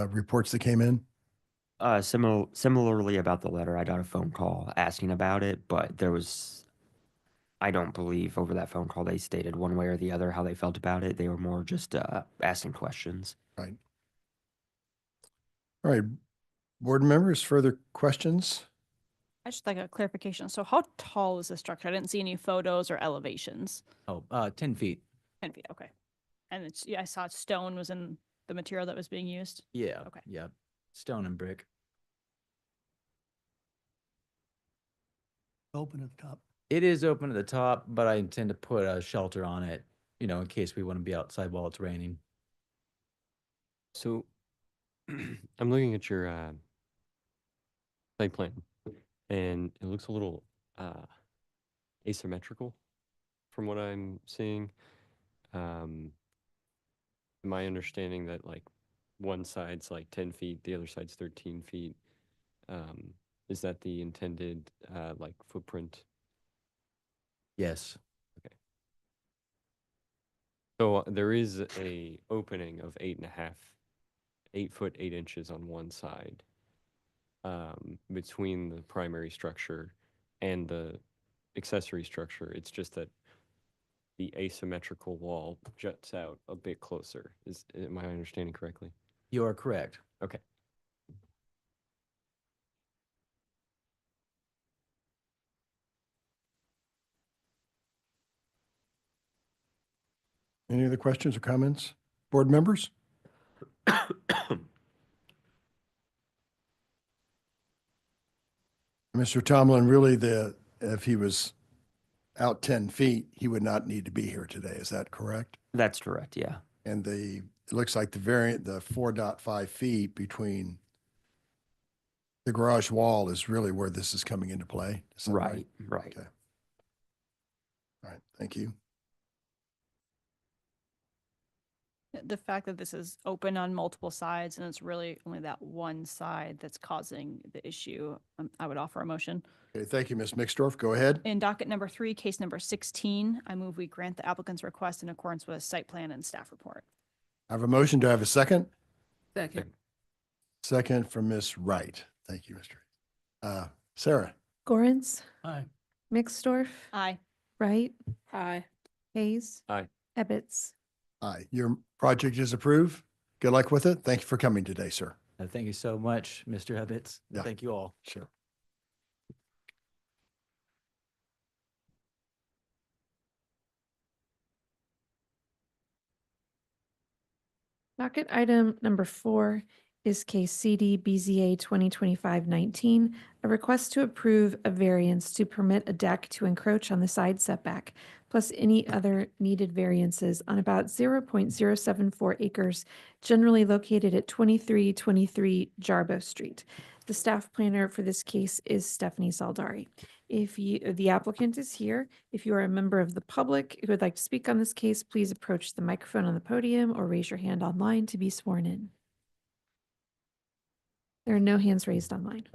Speaker 1: reports that came in?
Speaker 15: Similarly about the letter, I got a phone call asking about it, but I don't believe over that phone call they stated one way or the other how they felt about it. They were more just asking questions.
Speaker 1: Right. All right, board members, further questions?
Speaker 10: I just like a clarification. So how tall is the structure? I didn't see any photos or elevations.
Speaker 12: 10 feet.
Speaker 10: 10 feet, okay. And yeah, I saw stone was in the material that was being used.
Speaker 12: Yeah.
Speaker 10: Okay.
Speaker 12: Yeah. Stone and brick.
Speaker 1: Open at the top.
Speaker 12: It is open at the top, but I intend to put a shelter on it, in case we want to be outside while it's raining.
Speaker 4: So I'm looking at your site plan, and it looks a little asymmetrical from what I'm seeing. My understanding that like one side's like 10 feet, the other side's 13 feet. Is that the intended like footprint?
Speaker 12: Yes.
Speaker 4: Okay. So there is a opening of 8 foot 8 inches on one side between the primary structure and the accessory structure. It's just that the asymmetrical wall juts out a bit closer. Am I understanding correctly?
Speaker 12: You are correct.
Speaker 4: Okay.
Speaker 1: Any other questions or comments? Board members? Mr. Tomlin, really if he was out 10 feet, he would not need to be here today. Is that correct?
Speaker 15: That's correct, yeah.
Speaker 1: And it looks like the 4.5 feet between the garage wall is really where this is coming into play. Is that
Speaker 15: Right.
Speaker 1: Okay. All right, thank you.
Speaker 10: The fact that this is open on multiple sides and it's really only that one side that's causing the issue, I would offer a motion.
Speaker 1: Okay, thank you, Ms. Mixdorf. Go ahead.
Speaker 10: In docket number 3, case number 16, I move we grant the applicant's request in accordance with site plan and staff report.
Speaker 1: I have a motion. Do I have a second?
Speaker 2: Second.
Speaker 1: Second from Ms. Wright. Thank you, Mr. Sarah?
Speaker 3: Gorens,
Speaker 9: Aye.
Speaker 3: Mixdorf,
Speaker 10: Aye.
Speaker 3: Wright,
Speaker 2: Aye.
Speaker 3: Hayes.
Speaker 4: Aye.
Speaker 3: Ebbets.
Speaker 1: Aye. Your project is approved. Good luck with it. Thank you for coming today, sir.
Speaker 12: Thank you so much, Mr. Ebbets.
Speaker 1: Yeah.
Speaker 12: Thank you all.
Speaker 1: Sure.
Speaker 3: Docket item number 4 is case CD BZA 2025-19, a request to approve a variance to permit a deck to encroach on the side setback, plus any other needed variances on about 0.074 acres, generally located at 2323 Jarbo Street. The staff planner for this case is Stephanie Saldari. The applicant is here. If you are a member of the public who would like to speak on this case, please approach the microphone on the podium or raise your hand online to be sworn in. There are no hands raised online.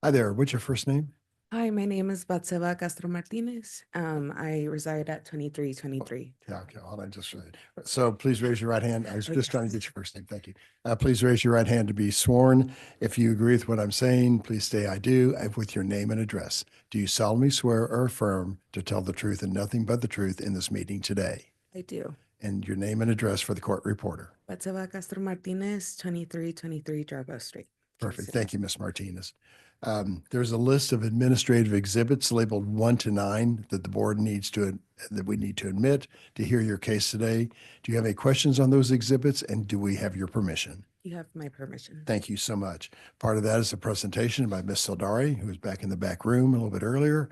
Speaker 1: Hi there. What's your first name?
Speaker 16: Hi, my name is Batseva Castro Martinez. I reside at 2323.
Speaker 1: Yeah, okay, hold on just a minute. So please raise your right hand. I was just
Speaker 16: Okay.
Speaker 1: trying to get your first name. Thank you. Please raise your right hand to be sworn. If you agree with what I'm saying, please say I do with your name and address. Do you solemnly swear or affirm to tell the truth and nothing but the truth in this meeting today?
Speaker 16: I do.
Speaker 1: and your name and address for the court reporter.
Speaker 16: Batseba Castro Martinez, 2323 Jarboe Street. Kansas
Speaker 1: Perfect.
Speaker 16: City.
Speaker 1: Thank you, Ms. Martinez. There's a list of administrative exhibits labeled 1 to 9 that the board needs to, that we need to admit to hear your case today. Do you have any questions on those exhibits, and do we have your permission?
Speaker 16: You have my permission.
Speaker 1: Thank you so much. Part of that is a presentation by Ms. Sildari, who was back in the back room a little bit earlier.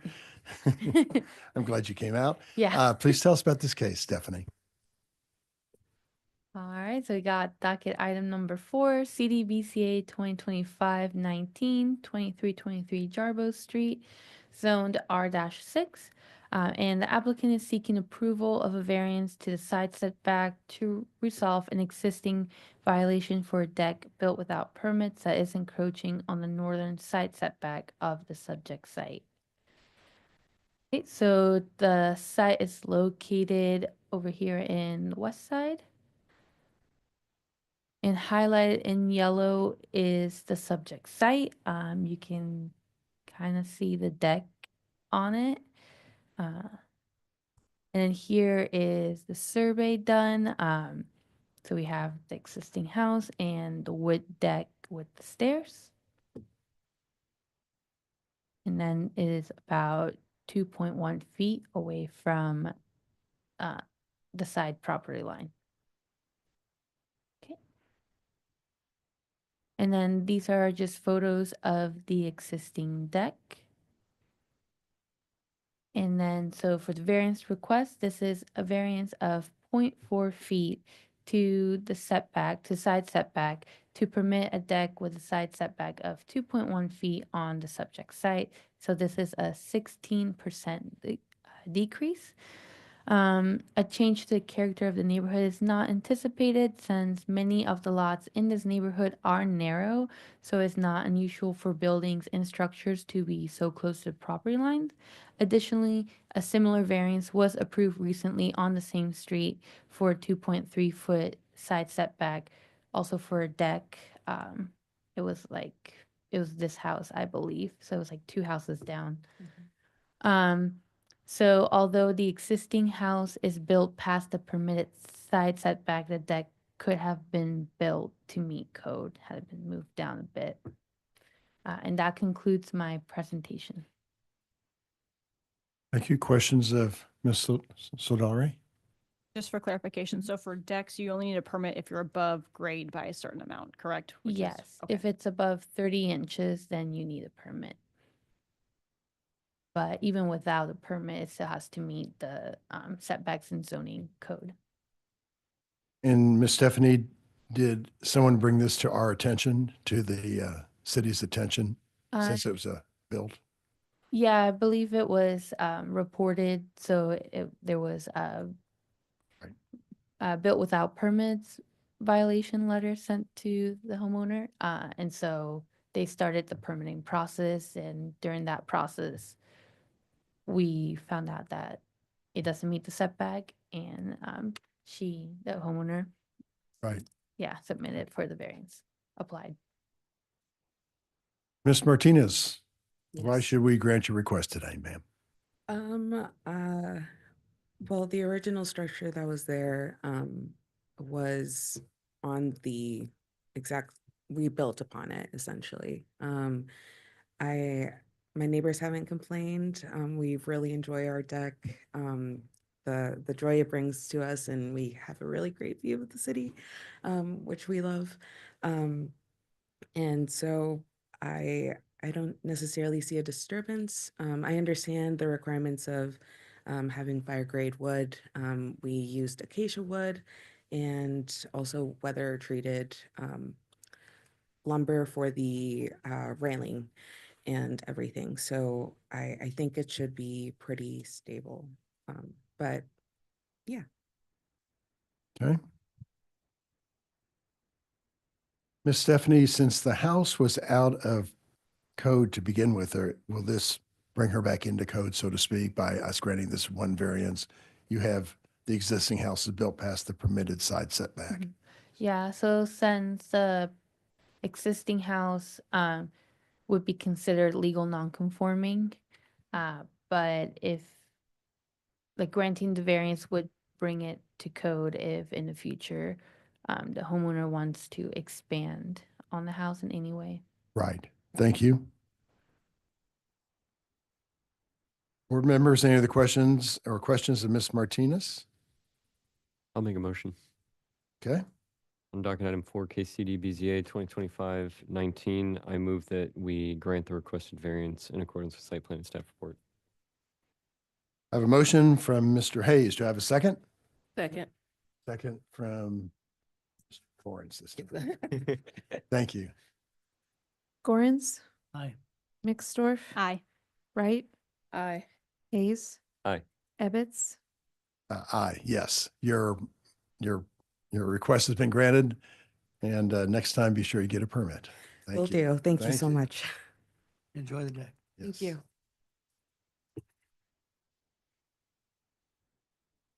Speaker 1: I'm glad you came out.
Speaker 14: Yeah.
Speaker 1: Please tell us about this case, Stephanie.
Speaker 14: All right, so we got docket item number 4, CDBCA 2025-19, 2323 Jarboe Street, zoned R-6. And the applicant is seeking approval of a variance to the side setback to resolve an existing violation for a deck built without permits that is encroaching on the northern side setback of the subject site. Okay, so the site is located over here in the west side. And highlighted in yellow is the subject site. You can kind of see the deck on it. And then here is the survey done. So we have the existing house and the wood deck with the stairs. And then it is about 2.1 feet away from the side property line. Okay. And then these are just photos of the existing deck. And then, so for the variance request, this is a variance of 0.4 feet to the setback, to side setback, to permit a deck with a side setback of 2.1 feet on the subject site. So this is a 16% decrease. A change to the character of the neighborhood is not anticipated since many of the lots in this neighborhood are narrow, so it's not unusual for buildings and structures to be so close to property lines. Additionally, a similar variance was approved recently on the same street for a 2.3-foot side setback, also for a deck. It was this house, I believe, so it was like 2 houses down. So although the existing house is built past the permitted side setback, the deck could have been built to meet code, had it been moved down a bit. And that concludes my presentation.
Speaker 1: Thank you. Questions of Ms. Sildari?
Speaker 10: Just for clarification, so for decks, you only need a permit if you're above grade by a certain amount, correct? Which is-
Speaker 14: Yes,
Speaker 10: okay.
Speaker 14: if it's above 30 inches, then you need a permit. But even without a permit, it still has to meet the setbacks and zoning code.
Speaker 1: And Ms. Stephanie, did someone bring this to our attention, to the city's attention, since it was built?
Speaker 14: Yeah, I believe it was reported, so there was built without permits violation letter sent to the homeowner. And so they started the permitting process, and during that process, we found out that it doesn't meet the setback, and the homeowner,
Speaker 1: Right.
Speaker 14: yeah, submitted for the variance, applied.
Speaker 1: Ms. Martinez, why
Speaker 16: Yes.
Speaker 1: should we grant your request today, ma'am?
Speaker 16: Well, the original structure that was there was on the exact, we built upon it essentially. My neighbors haven't complained. We really enjoy our deck. The joy it brings to us, and we have a really great view of the city, which we love. And so I don't necessarily see a disturbance. I understand the requirements of having fire grade wood. We used acacia wood and also weather treated lumber for the railing and everything. So I think it should be pretty stable. But yeah.
Speaker 1: Okay. Ms. Stephanie, since the house was out of code to begin with, or will this bring her back into code, so to speak, by us granting this one variance? You have the existing house is built past the permitted side setback.
Speaker 14: Mhm. Yeah, so since the existing house would be considered legal non-conforming, but if like granting the variance would bring it to code if in the future the homeowner wants to expand on the house in any way.
Speaker 1: Right. Thank you. Board members, any other questions of Ms. Martinez?
Speaker 4: I'll make a motion.
Speaker 1: Okay.
Speaker 4: On docket item 4, KCD BZA 2025-19, I move that we grant the requested variance in accordance with site plan and staff report.
Speaker 1: I have a motion from Mr. Hayes. Do I have a second?
Speaker 2: Second.
Speaker 1: Second from Mr. Torrance. Thank you.
Speaker 3: Gorens,
Speaker 2: Aye.
Speaker 3: Mixdorf,
Speaker 10: Aye.
Speaker 3: Wright,
Speaker 2: Aye.
Speaker 3: Hayes,
Speaker 4: Aye.
Speaker 3: Ebbets.
Speaker 1: Aye, yes. Your request has been granted. And next time, be sure you get a permit. Thank
Speaker 16: Will
Speaker 1: you.
Speaker 16: do. Thank you so much.
Speaker 2: Enjoy the day.
Speaker 16: Thank
Speaker 1: Yes.
Speaker 16: you.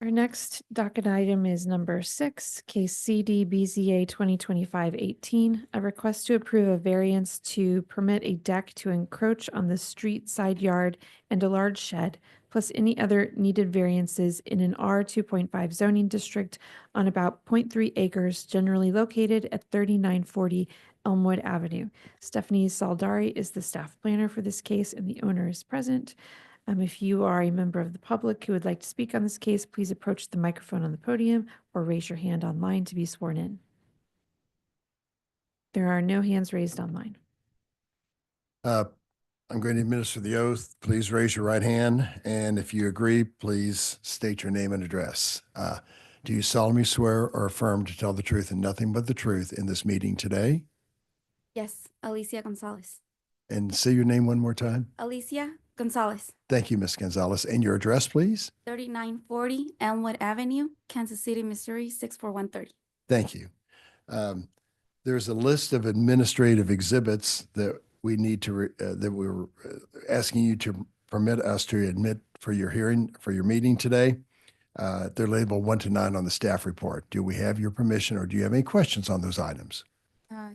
Speaker 3: Our next docket item is number 6, case CD BZA 2025-18, a request to approve a variance to permit a deck to encroach on the street side yard and a large shed, plus any other needed variances in an R 2.5 zoning district on about 0.3 acres generally located at 3940 Elmwood Avenue. Stephanie Saldari is the staff planner for this case, and the owner is present. If you are a member of the public who would like to speak on this case, please approach the microphone on the podium or raise your hand online to be sworn in. There are no hands raised online.
Speaker 1: I'm going to administer the oath. Please raise your right hand. And if you agree, please state your name and address. Do you solemnly swear or affirm to tell the truth and nothing but the truth in this meeting today?
Speaker 17: Yes, Alicia Gonzalez.
Speaker 1: And say your name one more time.
Speaker 17: Alicia Gonzalez,
Speaker 1: Thank you, Ms. Gonzalez. And your address, please?
Speaker 17: 3940 Elmwood Avenue, Kansas City, Missouri, 64130.
Speaker 1: Thank you. There's a list of administrative exhibits that we need to, that we're asking you to permit us to admit for your hearing, for your meeting today. They're labeled 1 to 9 on the staff report. Do we have your permission or do you have any questions on those items?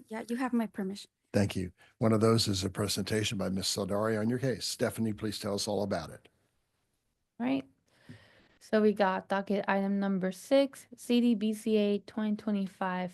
Speaker 17: Yeah, you have my permission.
Speaker 1: Thank you. One of those is a presentation by Ms. Saldari on your case. Stephanie, please tell us all about it.
Speaker 14: All right. So we got docket item number 6, CDBCA 2025-18,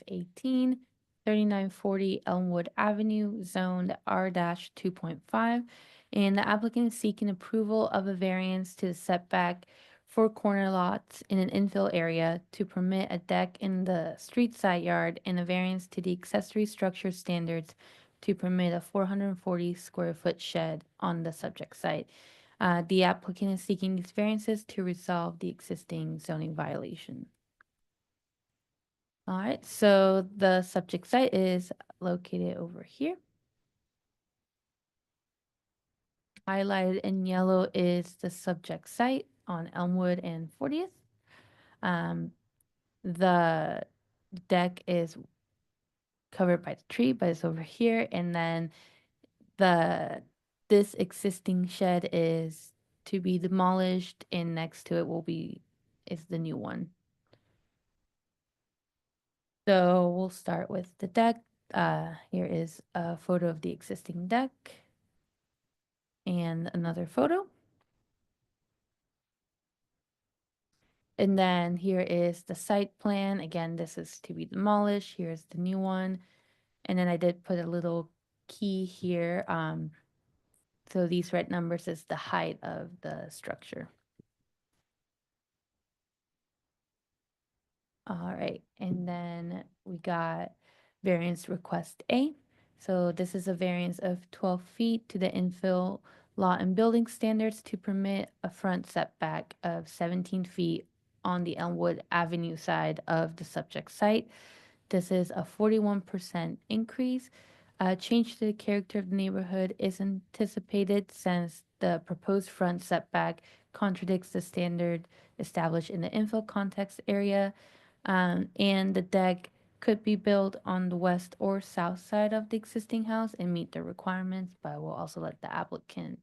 Speaker 14: 3940 Elmwood Avenue, zoned R-2.5. And the applicant is seeking approval of a variance to the setback for corner lots in an infill area to permit a deck in the street side yard and a variance to the accessory structure standards to permit a 440 square foot shed on the subject site. The applicant is seeking these variances to resolve the existing zoning violation. All right, so the subject site is located over here. Highlighted in yellow is the subject site on Elmwood and 40th. The deck is covered by the tree, but it's over here. And then this existing shed is to be demolished, and next to it is the new one. So we'll start with the deck. Here is a photo of the existing deck and another photo. And then here is the site plan. Again, this is to be demolished. Here's the new one. And then I did put a little key here. So these red numbers is the height of the structure. All right, and then we got variance request A. So this is a variance of 12 feet to the infill lot and building standards to permit a front setback of 17 feet on the Elmwood Avenue side of the subject site. This is a 41% increase. Change to the character of the neighborhood is anticipated since the proposed front setback contradicts the standard established in the infill context area. And the deck could be built on the west or south side of the existing house and meet the requirements, but we'll also let the applicant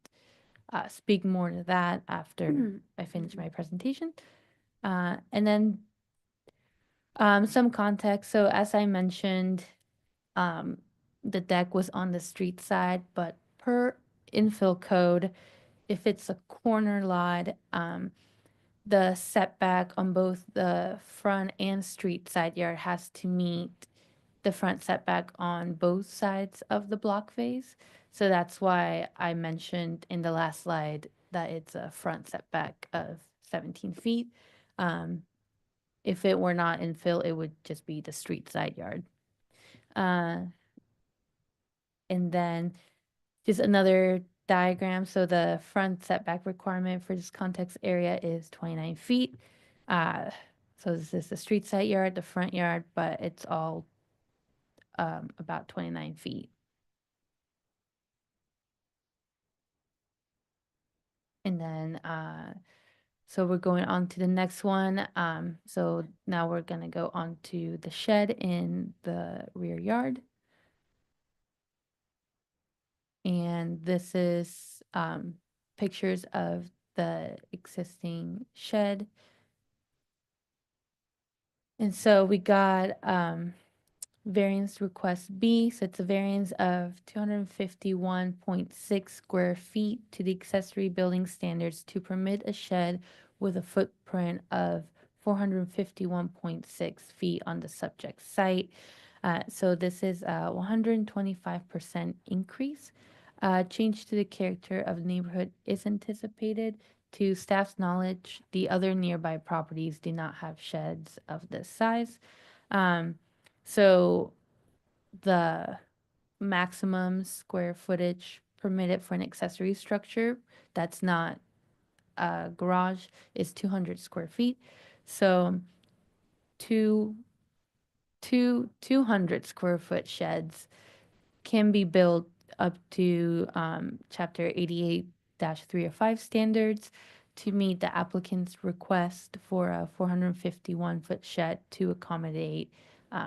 Speaker 14: speak more to that after I finish my presentation. And then some context. So as I mentioned, the deck was on the street side, but per infill code, if it's a corner lot, the setback on both the front and street side yard has to meet the front setback on both sides of the block face. So that's why I mentioned in the last slide that it's a front setback of 17 feet. If it were not infill, it would just be the street side yard. And then just another diagram. So the front setback requirement for this context area is 29 feet. So this is the street side yard, the front yard, but it's all about 29 feet. And then, so we're going on to the next one. So now we're gonna go on to the shed in the rear yard. And this is pictures of the existing shed. And so we got variance request B, so it's a variance of 251.6 square feet to the accessory building standards to permit a shed with a footprint of 451.6 feet on the subject site. So this is a 125% increase. Change to the character of the neighborhood is anticipated. To staff's knowledge, the other nearby properties do not have sheds of this size. So the maximum square footage permitted for an accessory structure that's not a garage is 200 square feet. So 200 square foot sheds can be built up to Chapter 88-305 standards to meet the applicant's request for a 451-foot shed to accommodate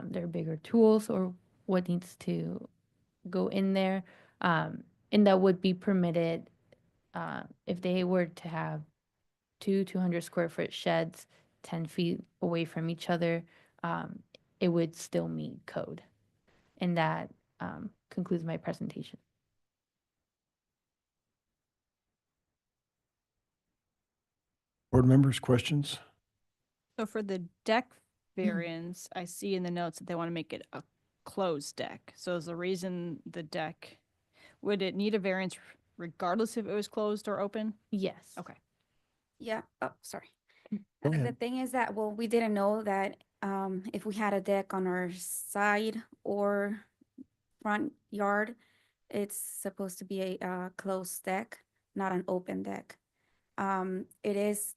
Speaker 14: their bigger tools or what needs to go in there. And that would be permitted if they were to have two 200 square foot sheds 10 feet away from each other, it would still meet code. And that concludes my presentation.
Speaker 1: Board members, questions?
Speaker 10: So for the deck variance, I see in the notes that they want to make it a closed deck. So is the reason the deck, would it need a variance regardless if it was closed or open?
Speaker 14: Yes.
Speaker 10: Okay.
Speaker 17: Yeah, oh, sorry.
Speaker 1: Go
Speaker 17: The
Speaker 1: ahead.
Speaker 17: thing is that, well, we didn't know that if we had a deck on our side or front yard, it's supposed to be a closed deck, not an open deck. It is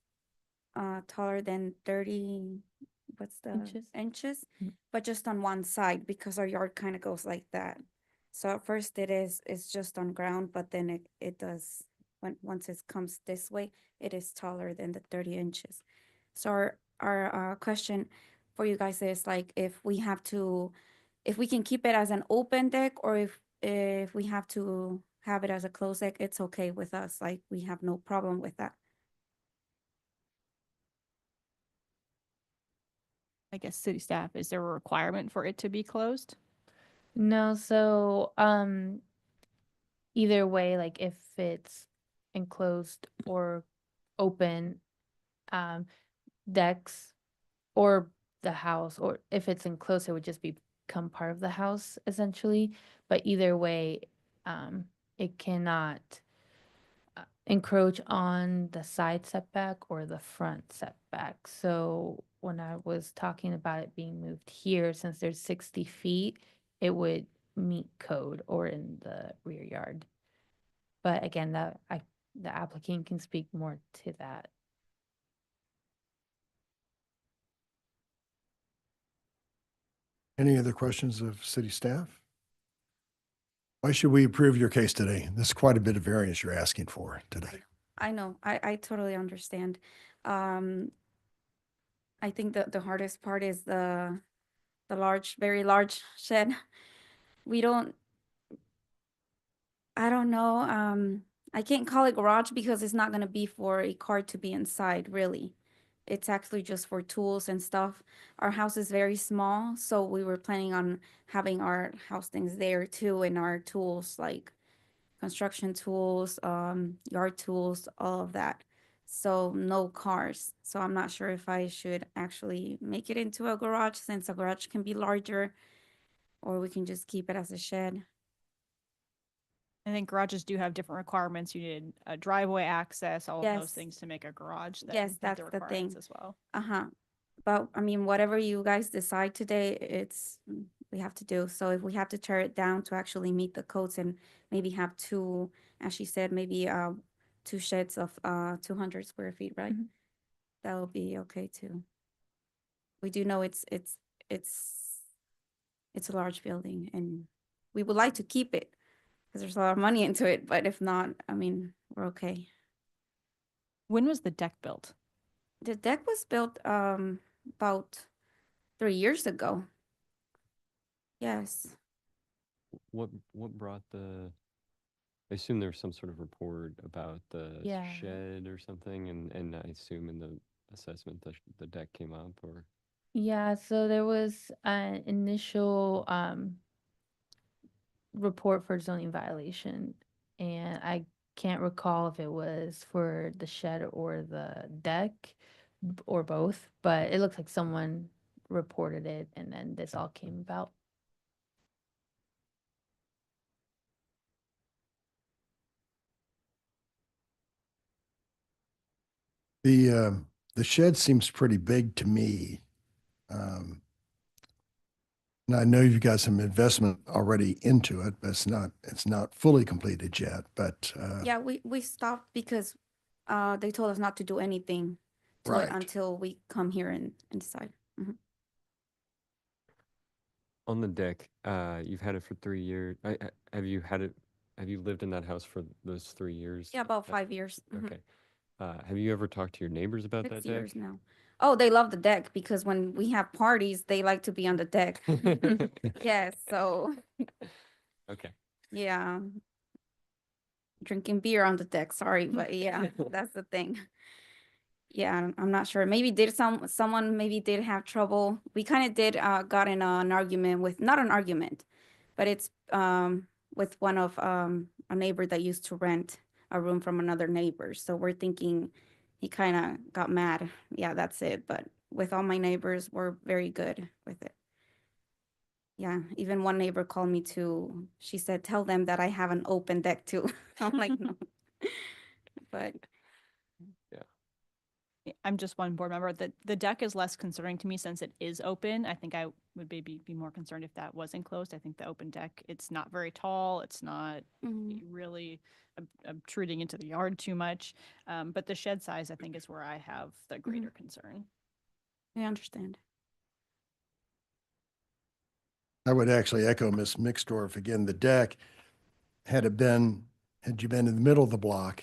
Speaker 17: taller than 30, what's the
Speaker 14: Inches.
Speaker 17: inches,
Speaker 14: Mm.
Speaker 17: but just on one side because our yard kind of goes like that. So at first it's just on ground, but then it does, once it comes this way, it is taller than the 30 inches. So our question for you guys is like, if we can keep it as an open deck, or if we have to have it as a closed deck, it's okay with us. Like, we have no problem with that.
Speaker 10: I guess city staff, is there a requirement for it to be closed?
Speaker 14: No, so either way, like if it's enclosed or open, decks or the house, or if it's enclosed, it would just become part of the house essentially. But either way, it cannot encroach on the side setback or the front setback. So when I was talking about it being moved here, since there's 60 feet, it would meet code or in the rear yard. But again, the applicant can speak more to that.
Speaker 1: Any other questions of city staff? Why should we approve your case today? This is quite a bit of variance you're asking for today.
Speaker 17: I know, I totally understand. I think the hardest part is the large, very large shed. I don't know, I can't call it garage because it's not gonna be for a car to be inside, really. It's actually just for tools and stuff. Our house is very small, so we were planning on having our house things there too, and our tools, like construction tools, yard tools, all of that. so no cars. So I'm not sure if I should actually make it into a garage, since a garage can be larger, or we can just keep it as a shed.
Speaker 10: I think garages do have different requirements. You need a driveway access, all of those
Speaker 17: Yes.
Speaker 10: things to make a garage that
Speaker 17: Yes,
Speaker 10: meet
Speaker 17: that's
Speaker 10: the
Speaker 17: the
Speaker 10: requirements
Speaker 17: thing.
Speaker 10: as well.
Speaker 17: Uh-huh. But I mean, whatever you guys decide today, we have to do. So if we have to tear it down to actually meet the codes and maybe have two, as she said, maybe two sheds of 200 square feet, right?
Speaker 3: Mhm.
Speaker 17: That will be okay too. We do know it's a large building, and we would like to keep it because there's a lot of money into it. But if not, I mean, we're okay.
Speaker 10: When was the deck built?
Speaker 17: The deck was built about 3 years ago. Yes.
Speaker 4: What brought the? I assume there's some sort of report about the
Speaker 14: Yeah.
Speaker 4: shed or something, and I assume in the assessment the deck came up, or
Speaker 14: Yeah, so there was an initial report for zoning violation, and I can't recall if it was for the shed or the deck or both, but it looks like someone reported it and then this all came about.
Speaker 1: The shed seems pretty big to me. And I know you've got some investment already into it, but it's not fully completed yet, but,
Speaker 17: Yeah, we stopped because they told us not to do anything to it
Speaker 1: right.
Speaker 17: until we come here and decide. Mhm.
Speaker 4: on the deck. You've had it for 3 years. Have you had it? Have you lived in that house for those 3 years?
Speaker 17: Yeah, about 5 years. Mhm.
Speaker 4: Okay. Have you ever talked to your neighbors about
Speaker 17: 6
Speaker 4: that
Speaker 17: years
Speaker 4: deck?
Speaker 17: now. Oh, they love the deck because when we have parties, they like to be on the deck. Yes, so
Speaker 4: Okay.
Speaker 17: yeah, drinking beer on the deck. Sorry, but yeah, that's the thing. Yeah, I'm not sure. Maybe did someone maybe did have trouble. We kind of did got in an argument with, not an argument, but it's with one of a neighbor that used to rent a room from another neighbor. So we're thinking he kind of got mad. Yeah, that's it. But with all my neighbors, we're very good with it. Yeah, even one neighbor called me to, she said, tell them that I have an open deck too. I'm like, no. But
Speaker 10: I'm just one board member. The deck is less concerning to me since it is open. I think I would maybe be more concerned if that was enclosed. I think the open deck, it's not very tall. It's not really obtruding into the yard too much. But the shed size, I think, is where I have the greater concern.
Speaker 17: I understand.
Speaker 1: I would actually echo Ms. Mixdorf again. The deck, had you been in the middle of the block,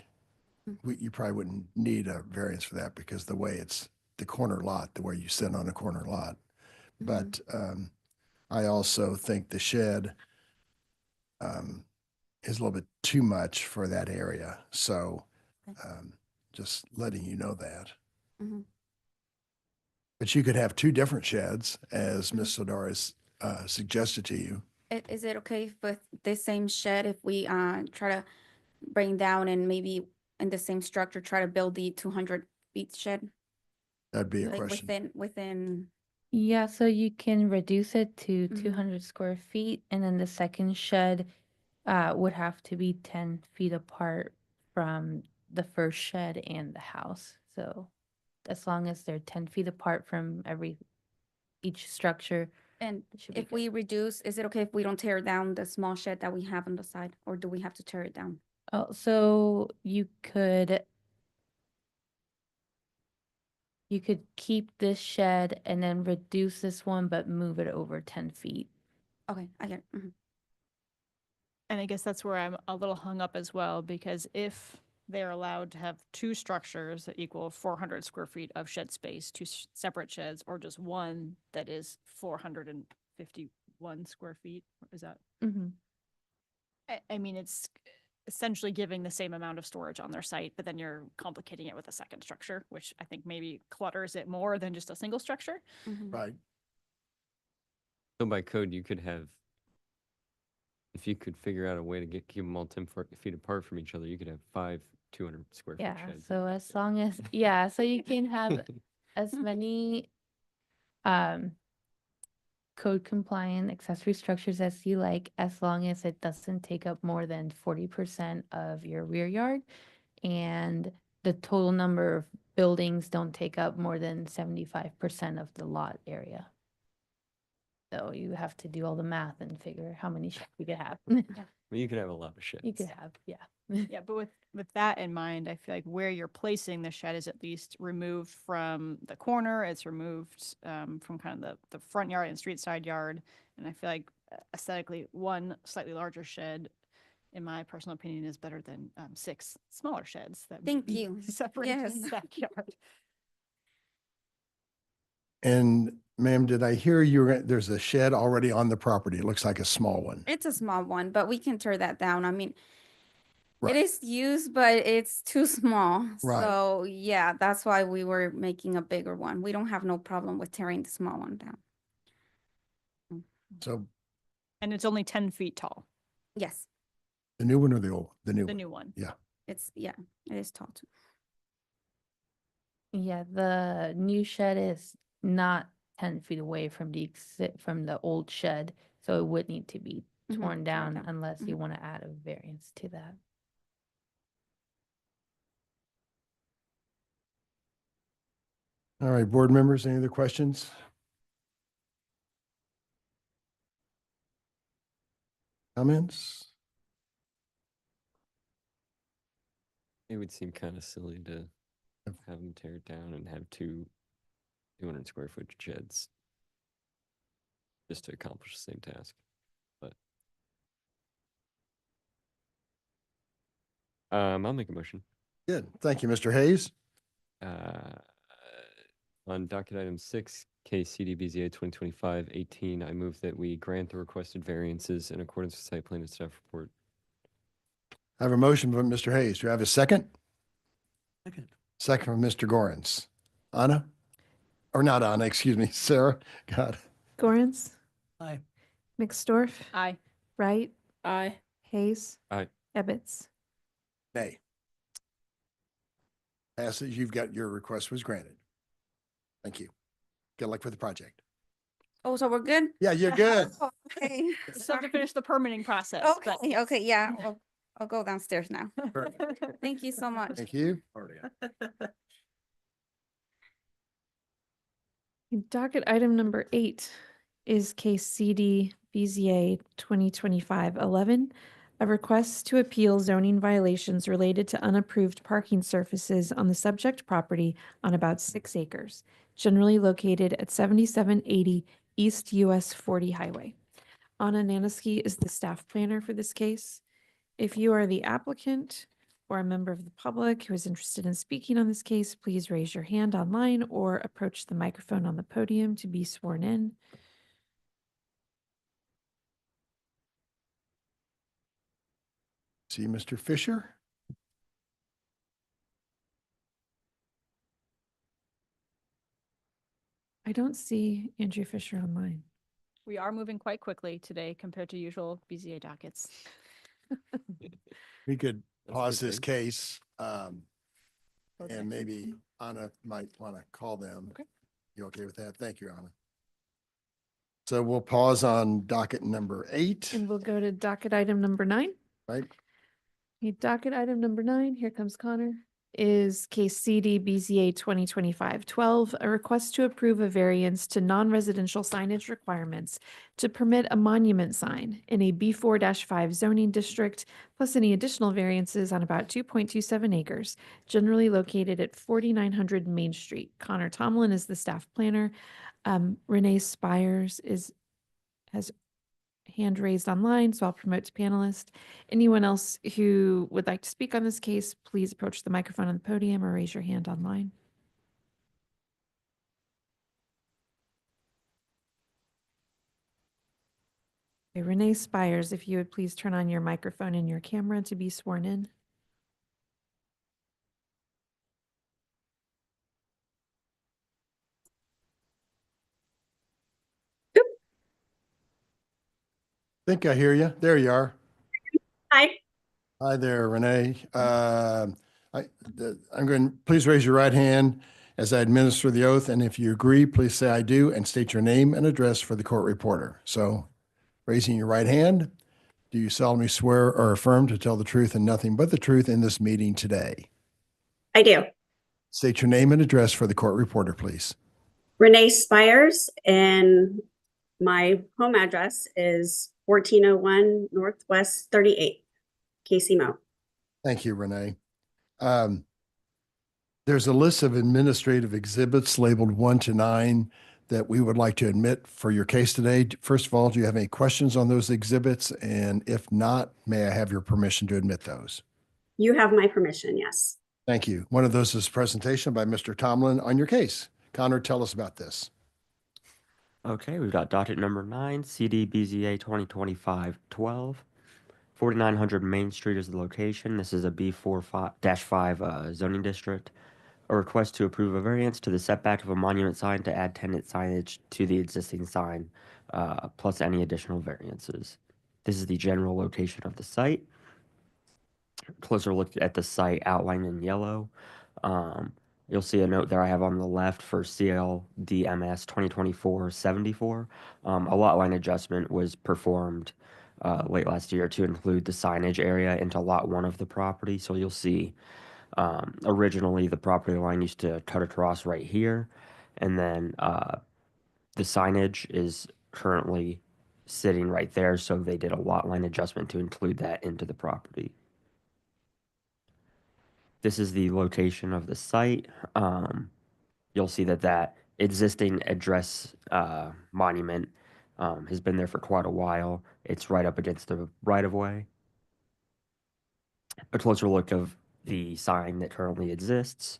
Speaker 1: you probably wouldn't need a variance for that because the way it's the corner lot, the way you sit on a corner lot. But I also think the shed is a little bit too much for that area. So just letting you know that.
Speaker 17: Mhm.
Speaker 1: But you could have two different sheds, as Ms. Sodara's suggested to you.
Speaker 17: Is it okay with this same shed if we try to bring down and maybe in the same structure, try to build the 200 feet shed?
Speaker 1: That'd be a
Speaker 17: Like
Speaker 1: question.
Speaker 17: within,
Speaker 14: Yeah, so you can reduce it to
Speaker 17: Mhm.
Speaker 14: 200 square feet, and then the second shed would have to be 10 feet apart from the first shed and the house. So as long as they're 10 feet apart from each structure,
Speaker 17: and
Speaker 14: it should be
Speaker 17: if
Speaker 14: good.
Speaker 17: we reduce, is it okay if we don't tear down the small shed that we have on the side, or do we have to tear it down?
Speaker 14: Oh, so you could keep this shed and then reduce this one, but move it over 10 feet.
Speaker 17: Okay, I get it. Mhm.
Speaker 10: And I guess that's where I'm a little hung up as well, because if they're allowed to have two structures that equal 400 square feet of shed space, two separate sheds, or just one that is 451 square feet, is that?
Speaker 14: Mm-hmm.
Speaker 10: I mean, it's essentially giving the same amount of storage on their site, but then you're complicating it with a second structure, which I think maybe clutters it more than just a single structure.
Speaker 1: Right.
Speaker 4: So by code, you could have, if you could figure out a way to keep them all 10 feet apart from each other, you could have 5 200 square foot
Speaker 14: Yeah,
Speaker 4: shed.
Speaker 14: so as long as, yeah, so you can have as many um code compliant accessory structures as you like, as long as it doesn't take up more than 40% of your rear yard. And the total number of buildings don't take up more than 75% of the lot area. So you have to do all the math and figure how many sheds you could have.
Speaker 4: Well, you could have a lot of sheds.
Speaker 14: You could have, yeah.
Speaker 10: Yeah, but with that in mind, I feel like where you're placing the shed is at least removed from the corner. It's removed from kind of the front yard and street side yard. And I feel like aesthetically, one slightly larger shed, in my personal opinion, is better than 6 smaller sheds that
Speaker 17: Thank
Speaker 10: be
Speaker 17: you.
Speaker 10: separated in
Speaker 17: Yes.
Speaker 10: the backyard.
Speaker 1: And ma'am, did I hear there's a shed already on the property? It looks like a small one.
Speaker 17: It's a small one, but we can tear that down. I mean,
Speaker 1: Right.
Speaker 17: it is used, but it's too small.
Speaker 1: Right.
Speaker 17: So yeah, that's why we were making a bigger one. We don't have no problem with tearing the small one down.
Speaker 1: So
Speaker 10: And it's only 10 feet tall,
Speaker 17: Yes,
Speaker 1: the new one or the old? The new
Speaker 10: the
Speaker 1: one.
Speaker 10: new one.
Speaker 1: Yeah.
Speaker 17: it is tall too.
Speaker 14: Yeah, the new shed is not 10 feet away from from the old shed, so it would need to be
Speaker 17: Mhm,
Speaker 14: torn
Speaker 17: tear it
Speaker 14: down unless you
Speaker 17: Mhm.
Speaker 14: want to add a variance to that.
Speaker 1: All right, board members, any other questions? Comments?
Speaker 4: It would seem kind of silly to have them tear it down and have 200 square foot sheds just to accomplish the same task. But I'll make a motion.
Speaker 1: Good. Thank you, Mr. Hayes.
Speaker 4: On docket item 6, case CDBZA 2025-18, I move that we grant the requested variances in accordance with site plan and staff report.
Speaker 1: I have a motion from Mr. Hayes. Do I have a second?
Speaker 2: Second.
Speaker 1: Second from Mr. Gorens. Anna? Or not Anna, excuse me, Sarah. God.
Speaker 3: Gorens,
Speaker 2: Aye.
Speaker 3: McStorff,
Speaker 10: Aye.
Speaker 3: Wright,
Speaker 2: Aye.
Speaker 3: Hayes,
Speaker 4: Aye.
Speaker 3: Ebbets.
Speaker 1: Nay. Passes. You've got your request was granted. Thank you. Good luck with the project.
Speaker 17: Oh, so we're good?
Speaker 1: Yeah, you're good.
Speaker 17: Okay.
Speaker 10: Still have to finish the permitting process. but-
Speaker 17: Okay, okay, yeah. I'll go downstairs now.
Speaker 1: Perfect.
Speaker 17: Thank you so much.
Speaker 1: Thank you.
Speaker 3: Docket item number 8 is case CD BZA 2025-11, a request to appeal zoning violations related to unapproved parking surfaces on the subject property on about 6 acres, generally located at 7780 East US 40 Highway. Anna Naniski is the staff planner for this case. If you are the applicant or a member of the public who is interested in speaking on this case, please raise your hand online or approach the microphone on the podium to be sworn in.
Speaker 1: See Mr. Fisher?
Speaker 3: I don't see Andrew Fisher online.
Speaker 10: We are moving quite quickly today compared to usual BZA dockets.
Speaker 1: We could
Speaker 4: That's a
Speaker 1: pause
Speaker 4: good
Speaker 1: this
Speaker 4: thing.
Speaker 1: case,
Speaker 10: Okay.
Speaker 1: and maybe Anna might want to call them.
Speaker 10: Okay.
Speaker 1: You okay with that? Thank you, Anna. So we'll pause on docket number 8,
Speaker 3: And we'll go to docket item number 9.
Speaker 1: right?
Speaker 3: Okay, docket item number 9, here comes Connor, is case CD BZA 2025-12, a request to approve a variance to non-residential signage requirements to permit a monument sign in a B4-5 zoning district, plus any additional variances on about 2.27 acres, generally located at 4900 Main Street. Connor Tomlin is the staff planner. Renee Spires has hand raised online, so I'll promote to panelist. Anyone else who would like to speak on this case, please approach the microphone on the podium or raise your hand online. Okay, Renee Spires, if you would please turn on your microphone and your camera to be sworn in.
Speaker 1: Think I hear you. There you are.
Speaker 18: Hi.
Speaker 1: Hi there, Renee. I'm going, please raise your right hand as I administer the oath. And if you agree, please say I do and state your name and address for the court reporter. So raising your right hand, do you solemnly swear or affirm to tell the truth and nothing but the truth in this meeting today?
Speaker 18: I do.
Speaker 1: State your name and address for the court reporter, please.
Speaker 18: Renee Spires, and my home address is 1401 Northwest 38, Casey Mo.
Speaker 1: Thank you, Renee. There's a list of administrative exhibits labeled 1 to 9 that we would like to admit for your case today. First of all, do you have any questions on those exhibits? And if not, may I have your permission to admit those?
Speaker 18: You have my permission, yes.
Speaker 1: Thank you. One of those is a presentation by Mr. Tomlin on your case. Connor, tell us about this.
Speaker 15: Okay, we've got docket number 9, CDBZA 2025-12. 4900 Main Street is the location. This is a B4-5 zoning district. A request to approve a variance to the setback of a monument sign to add tenant signage to the existing sign, plus any additional variances. This is the general location of the site. Closer look at the site outlined in yellow. You'll see a note there I have on the left for CLDMS 2024-74. A lot line adjustment was performed late last year to include the signage area into lot 1 of the property. So you'll see originally the property line used to cut across right here, and then the signage is currently sitting right there, so they did a lot line adjustment to include that into the property. This is the location of the site. You'll see that existing address monument has been there for quite a while. It's right up against the right-of-way. A closer look of the sign that currently exists.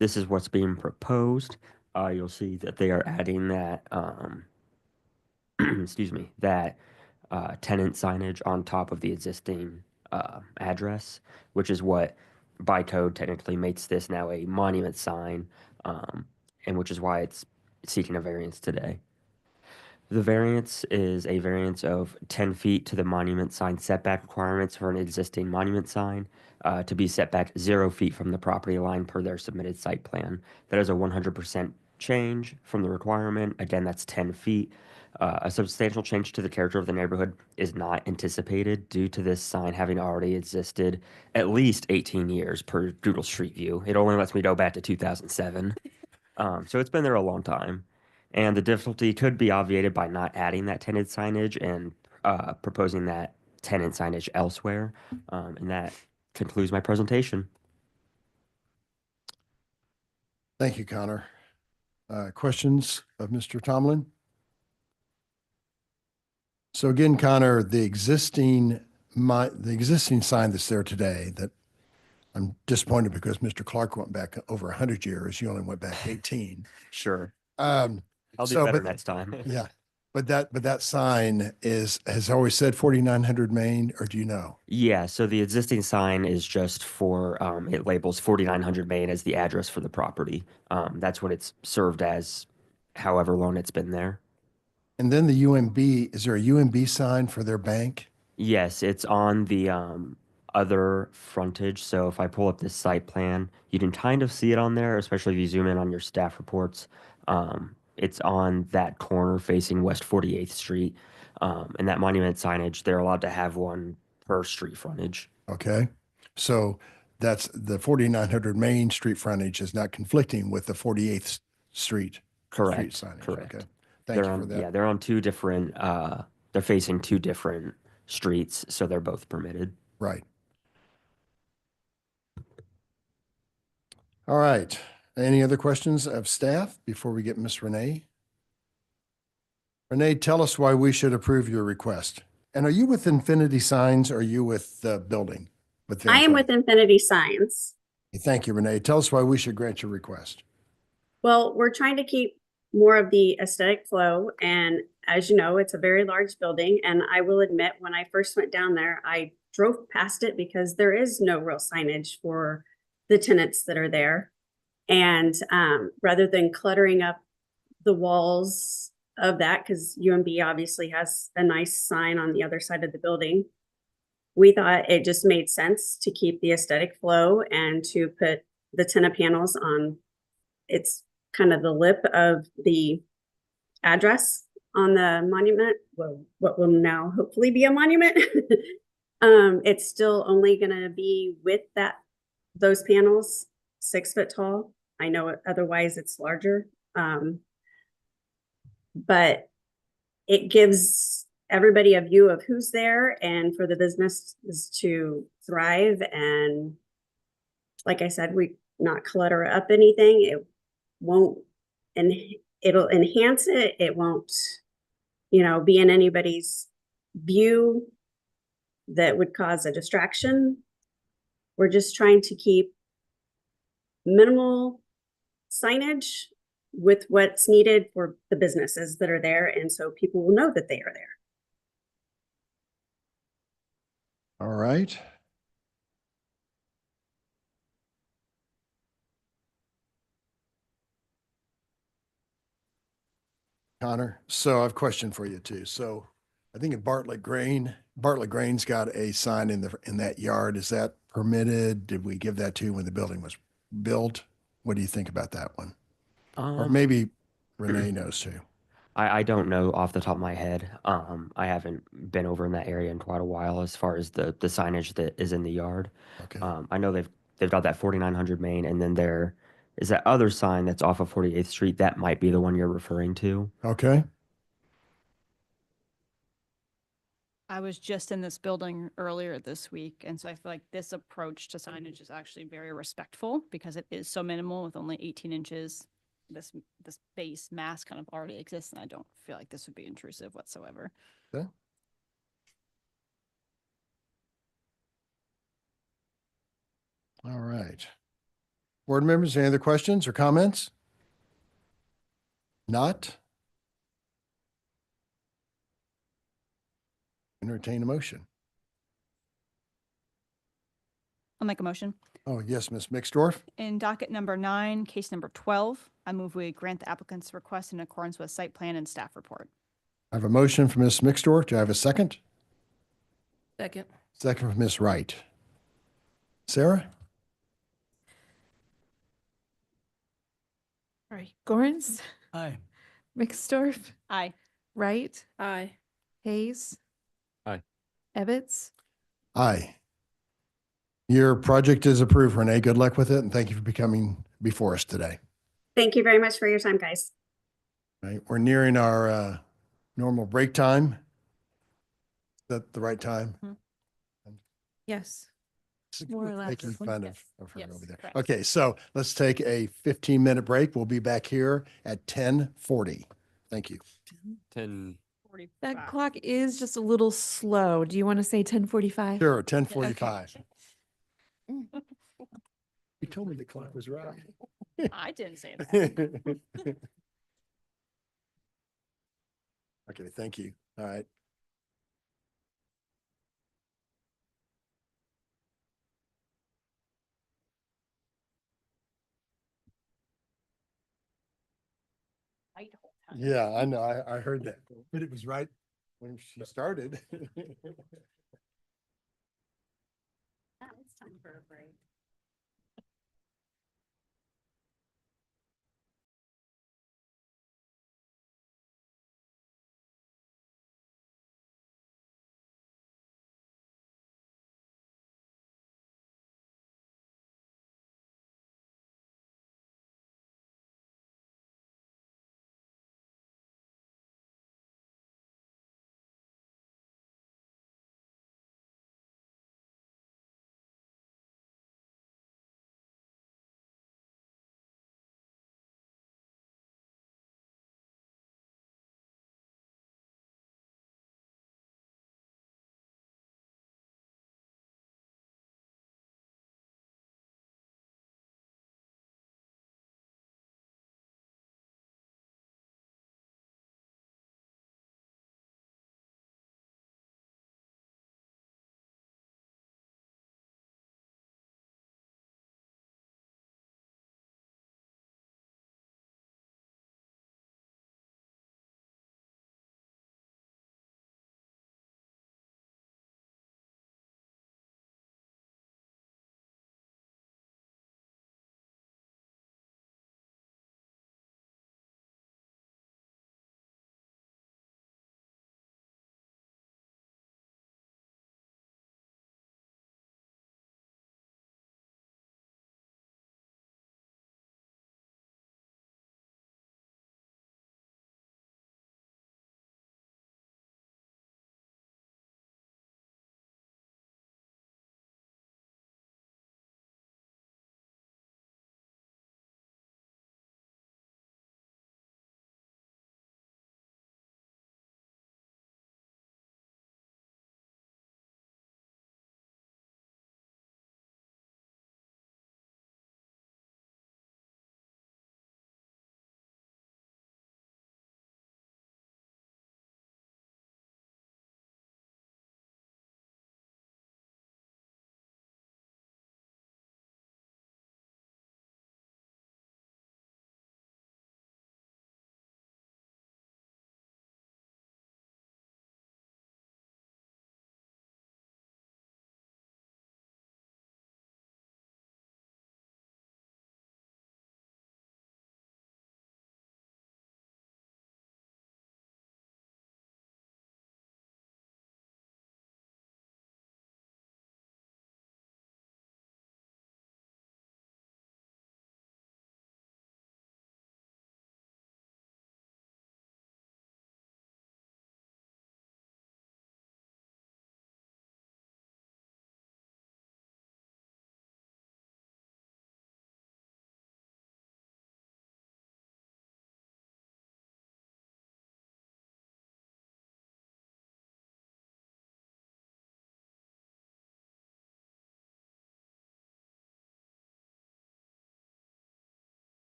Speaker 15: This is what's being proposed. You'll see that they are adding that, excuse me, that tenant signage on top of the existing address, which is what by code technically makes this now a monument sign, and which is why it's seeking a variance today. The variance is a variance of 10 feet to the monument sign setback requirements for an existing monument sign to be set back 0 feet from the property line per their submitted site plan. That is a 100% change from the requirement. Again, that's 10 feet. A substantial change to the character of the neighborhood is not anticipated due to this sign having already existed at least 18 years per Google Street View. It only lets me go back to 2007. So it's been there a long time. And the difficulty could be obviated by not adding that tenant signage and proposing that tenant signage elsewhere. And that concludes my presentation.
Speaker 1: Thank you, Connor. Questions of Mr. Tomlin? So again, Connor, the existing sign that's there today, that I'm disappointed because Mr. Clark went back over 100 years. You only went back 18.
Speaker 15: Sure. I'll do
Speaker 1: So,
Speaker 15: better
Speaker 1: but-
Speaker 15: next time.
Speaker 1: Yeah. But that sign has always said 4900 Main, or do you know?
Speaker 15: Yeah, so the existing sign is just for, it labels 4900 Main as the address for the property. That's what it's served as, however long it's been there.
Speaker 1: And then the UMB, is there a UMB sign for their bank?
Speaker 15: Yes, it's on the other frontage. So if I pull up this site plan, you can kind of see it on there, especially if you zoom in on your staff reports. It's on that corner facing West 48th Street. And that monument signage, they're allowed to have one per street frontage.
Speaker 1: Okay. So that's the 4900 Main street frontage is not conflicting with the 48th Street.
Speaker 15: Correct.
Speaker 1: Street signage.
Speaker 15: Correct.
Speaker 1: Okay. Thank
Speaker 15: They're
Speaker 1: you for
Speaker 15: on,
Speaker 1: that.
Speaker 15: yeah, they're on two different, they're facing two different streets, so they're both permitted.
Speaker 1: Right. All right. Any other questions of staff before we get Miss Renee? Renee, tell us why we should approve your request. And are you with Infinity Signs or are you with the building?
Speaker 18: I am with Infinity Signs.
Speaker 1: Thank you, Renee. Tell us why we should grant your request.
Speaker 18: Well, we're trying to keep more of the aesthetic flow. And as you know, it's a very large building. And I will admit, when I first went down there, I drove past it because there is no real signage for the tenants that are there. And rather than cluttering up the walls of that, because UMB obviously has a nice sign on the other side of the building, we thought it just made sense to keep the aesthetic flow and to put the tenant panels on, it's kind of the lip of the address on the monument, well, what will now hopefully be a monument. It's still only gonna be with those panels, 6 foot tall. I know otherwise it's larger. But it gives everybody a view of who's there and for the business is to thrive. And like I said, we not clutter up anything. It won't, and it'll enhance it. It won't, be in anybody's view that would cause a distraction. We're just trying to keep minimal signage with what's needed for the businesses that are there. And so people will know that they are there.
Speaker 1: All right. Connor, so I have a question for you too. So I think at Bartlett Grain's got a sign in that yard. Is that permitted? Did we give that to you when the building was built? What do you think about that one? Or maybe Renee knows too.
Speaker 15: I don't know off the top of my head. I haven't been over in that area in quite a while as far as the signage that is in the yard.
Speaker 1: Okay.
Speaker 15: I know they've got that 4900 Main, and then there is that other sign that's off of 48th Street. That might be the one you're referring to.
Speaker 1: Okay.
Speaker 10: I was just in this building earlier this week, and so I feel like this approach to signage is actually very respectful because it is so minimal with only 18 inches. This base mass kind of already exists, and I don't feel like this would be intrusive whatsoever.
Speaker 1: Okay. All right. Board members, any other questions or comments? Not? Entertain a motion.
Speaker 10: I'll make a motion.
Speaker 1: Oh, yes, Ms. Mixdorf.
Speaker 10: In docket number 9, case number 12, I move we grant the applicant's request in accordance with site plan and staff report.
Speaker 1: I have a motion from Ms. Mixdorf. Do I have a second?
Speaker 2: Second.
Speaker 1: Second from Ms. Wright. Sarah?
Speaker 3: All right, Gorns,
Speaker 12: Aye.
Speaker 3: Mixdorf,
Speaker 10: Aye.
Speaker 3: Wright,
Speaker 2: Aye.
Speaker 3: Hayes.
Speaker 4: Aye.
Speaker 3: Ebbets.
Speaker 1: Aye. Your project is approved, Renee. Good luck with it, and thank you for coming before us today.
Speaker 18: Thank you very much for your time, guys.
Speaker 1: Right, we're nearing our normal break time. Is that the right time?
Speaker 3: Yes. More or less.
Speaker 1: Making fun
Speaker 10: Yes.
Speaker 1: of her
Speaker 10: Yes,
Speaker 1: over there.
Speaker 10: correct.
Speaker 1: Okay, so let's take a 15-minute break. We'll be back here at 10:40. Thank you.
Speaker 4: 10.
Speaker 3: That clock is just a little slow. Do you want to say 10:45?
Speaker 1: Sure, 10:45. You told me the clock was right.
Speaker 10: I didn't say that.
Speaker 1: Okay, thank you. All right. Yeah, I know. I heard that, but it was right when she started.
Speaker 18: It's time for a break.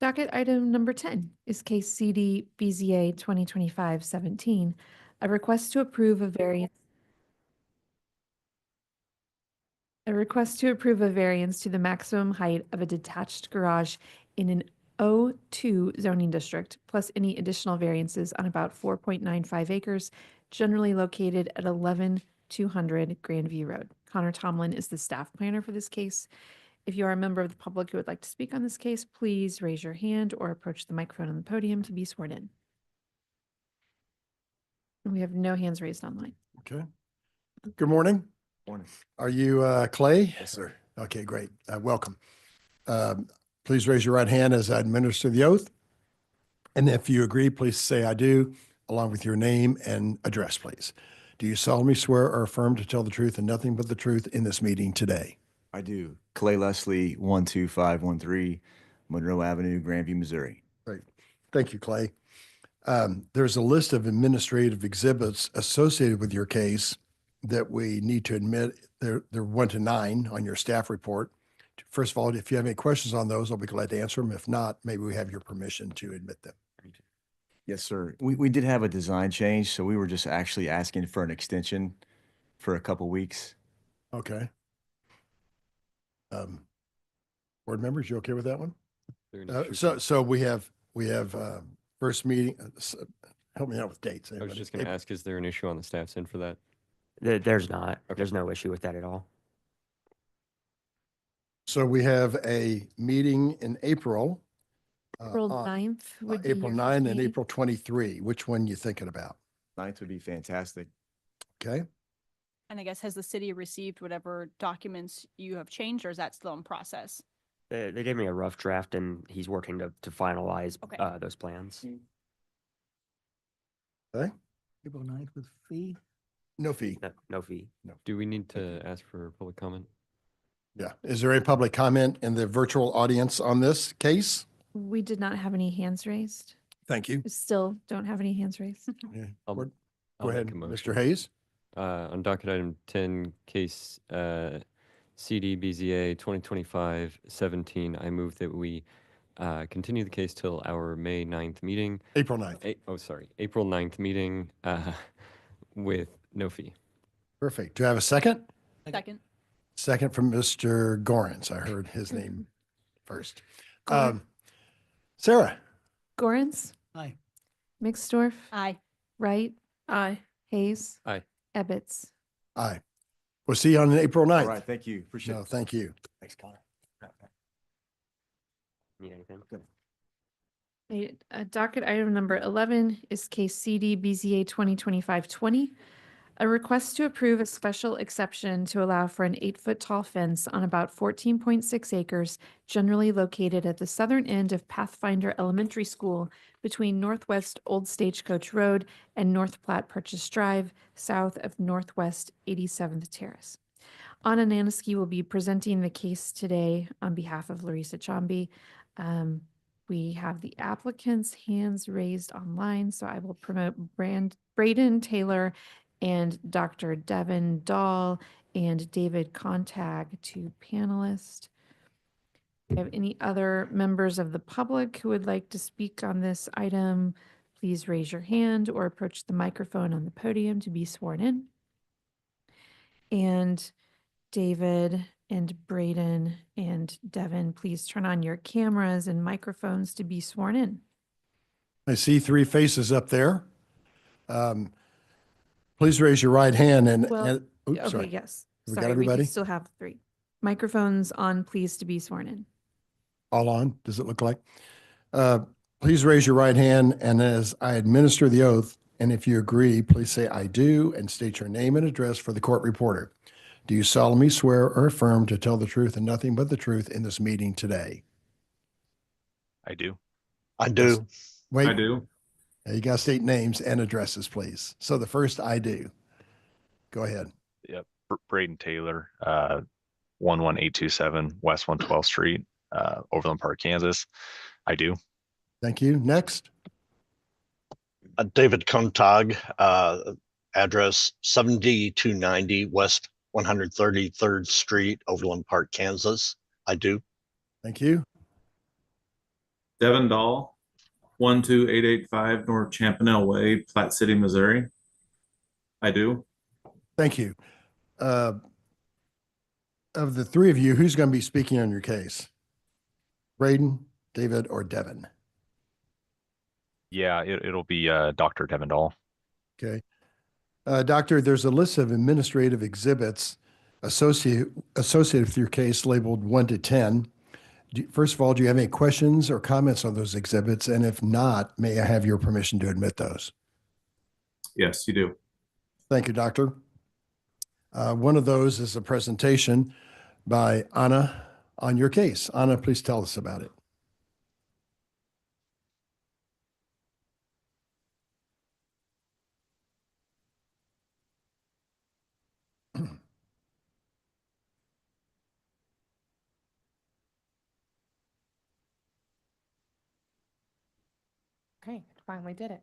Speaker 3: Docket item number 10 is case CD BZA 2025-17, a request to approve a variance. A request to approve a variance to the maximum height of a detached garage in an O2 zoning district, plus any additional variances on about 4.95 acres, generally located at 11200 Grandview Road. Connor Tomlin is the staff planner for this case. If you are a member of the public who would like to speak on this case, please raise your hand or approach the microphone on the podium to be sworn in. We have no hands raised online.
Speaker 1: Okay. Good morning.
Speaker 11: Morning.
Speaker 1: Are you Clay?
Speaker 11: Yes, sir.
Speaker 1: Okay, great. Welcome. Please raise your right hand as I administer the oath. And if you agree, please say I do, along with your name and address, please. Do you solemnly swear or affirm to tell the truth and nothing but the truth in this meeting today?
Speaker 19: I do. Clay Leslie, 12513 Monroe Avenue, Grandview, Missouri.
Speaker 1: Great. Thank you, Clay. There's a list of administrative exhibits associated with your case that we need to admit. They're 1 to 9 on your staff report. First of all, if you have any questions on those, I'll be glad to answer them. If not, maybe we have your permission to admit them.
Speaker 19: Yes, sir. We did have a design change, so we were just actually asking for an extension for a couple weeks.
Speaker 1: Okay. Board members, you okay with that one? So we have first meeting, help me out with dates.
Speaker 4: I was just going to ask, is there an issue on the staff's end for that?
Speaker 15: There's not.
Speaker 4: Okay.
Speaker 15: There's no issue with that at all.
Speaker 1: So we have a meeting in April.
Speaker 3: April 9th would be
Speaker 1: April
Speaker 3: your
Speaker 1: 9 and
Speaker 3: meeting.
Speaker 1: April 23. Which one you thinking about?
Speaker 19: 9th would be fantastic.
Speaker 1: Okay.
Speaker 10: And I guess, has the city received whatever documents you have changed, or is that still in process?
Speaker 15: They gave me a rough draft, and he's working to finalize
Speaker 10: Okay.
Speaker 15: those plans.
Speaker 1: Okay.
Speaker 12: April 9th with fee?
Speaker 1: No fee.
Speaker 15: No fee.
Speaker 4: Do we need to ask for public comment?
Speaker 1: Yeah. Is there any public comment in the virtual audience on this case?
Speaker 3: We did not have any hands raised.
Speaker 1: Thank you.
Speaker 3: We still don't have any hands raised.
Speaker 1: Yeah.
Speaker 4: I'll
Speaker 1: Go
Speaker 4: make
Speaker 1: ahead,
Speaker 4: a
Speaker 1: Mr.
Speaker 4: motion.
Speaker 1: Hayes.
Speaker 4: On docket item 10, case CD BZA 2025-17, I move that we continue the case till our May 9th meeting.
Speaker 1: April 9th.
Speaker 4: April 9th meeting with no fee.
Speaker 1: Perfect. Do I have a second?
Speaker 10: Second.
Speaker 1: Second from Mr. Gorens. I heard his name first.
Speaker 3: Gorin.
Speaker 1: Sarah.
Speaker 3: Gorens,
Speaker 12: Aye.
Speaker 3: Mixdorf,
Speaker 10: Aye.
Speaker 3: Wright,
Speaker 2: Aye.
Speaker 3: Hayes,
Speaker 4: Aye.
Speaker 3: Ebbets.
Speaker 1: Aye. We'll see you on April 9th.
Speaker 19: All right, thank you. Appreciate
Speaker 1: No,
Speaker 19: it.
Speaker 1: thank you.
Speaker 19: Thanks, Connor.
Speaker 15: Need anything?
Speaker 3: Docket item number 11 is case CD BZA 2025-20. A request to approve a special exception to allow for an 8-foot tall fence on about 14.6 acres, generally located at the southern end of Pathfinder Elementary School between Northwest Old Stagecoach Road and North Platte Purchase Drive, south of Northwest 87th Terrace. Anna Naniski will be presenting the case today on behalf of Larissa Chomby. We have the applicant's hands raised online, so I will promote Braden Taylor and Dr. Devin Dahl and David Contag to panelist. Do you have any other members of the public who would like to speak on this item? Please raise your hand or approach the microphone on the podium to be sworn in. And David and Braden and Devin, please turn on your cameras and microphones to be sworn in.
Speaker 1: I see 3 faces up there. Please raise your right hand and,
Speaker 3: Well,
Speaker 1: oops,
Speaker 3: okay,
Speaker 1: sorry.
Speaker 3: yes.
Speaker 1: We got
Speaker 3: Sorry, we
Speaker 1: everybody?
Speaker 3: do still have 3. Microphones on, please to be sworn in.
Speaker 1: All on, does it look like? Please raise your right hand, and as I administer the oath, and if you agree, please say I do and state your name and address for the court reporter. Do you solemnly swear or affirm to tell the truth and nothing but the truth in this meeting today?
Speaker 20: I do.
Speaker 1: I do. Wait.
Speaker 20: I do.
Speaker 1: You got to state names and addresses, please. So the first, I do. Go ahead.
Speaker 20: Yep. Braden Taylor, 11827 West 112th Street, Overland Park, Kansas. I do.
Speaker 1: Thank you. Next.
Speaker 21: David Contag, address 7290 West 133rd Street, Overland Park, Kansas. I do.
Speaker 1: Thank you.
Speaker 5: Devin Dahl, 12885 North Champanel Way, Platte City, Missouri. I do.
Speaker 1: Thank you. Of the three of you, who's going to be speaking on your case? Braden, David, or Devin?
Speaker 20: Yeah, it'll be Dr. Devin Dahl.
Speaker 1: Okay. Doctor, there's a list of administrative exhibits associated with your case labeled 1 to 10. First of all, do you have any questions or comments on those exhibits? And if not, may I have your permission to admit those?
Speaker 5: Yes, you do.
Speaker 1: Thank you, Doctor. One of those is a presentation by Anna on your case. Anna, please tell us about it.
Speaker 22: Okay, finally did it.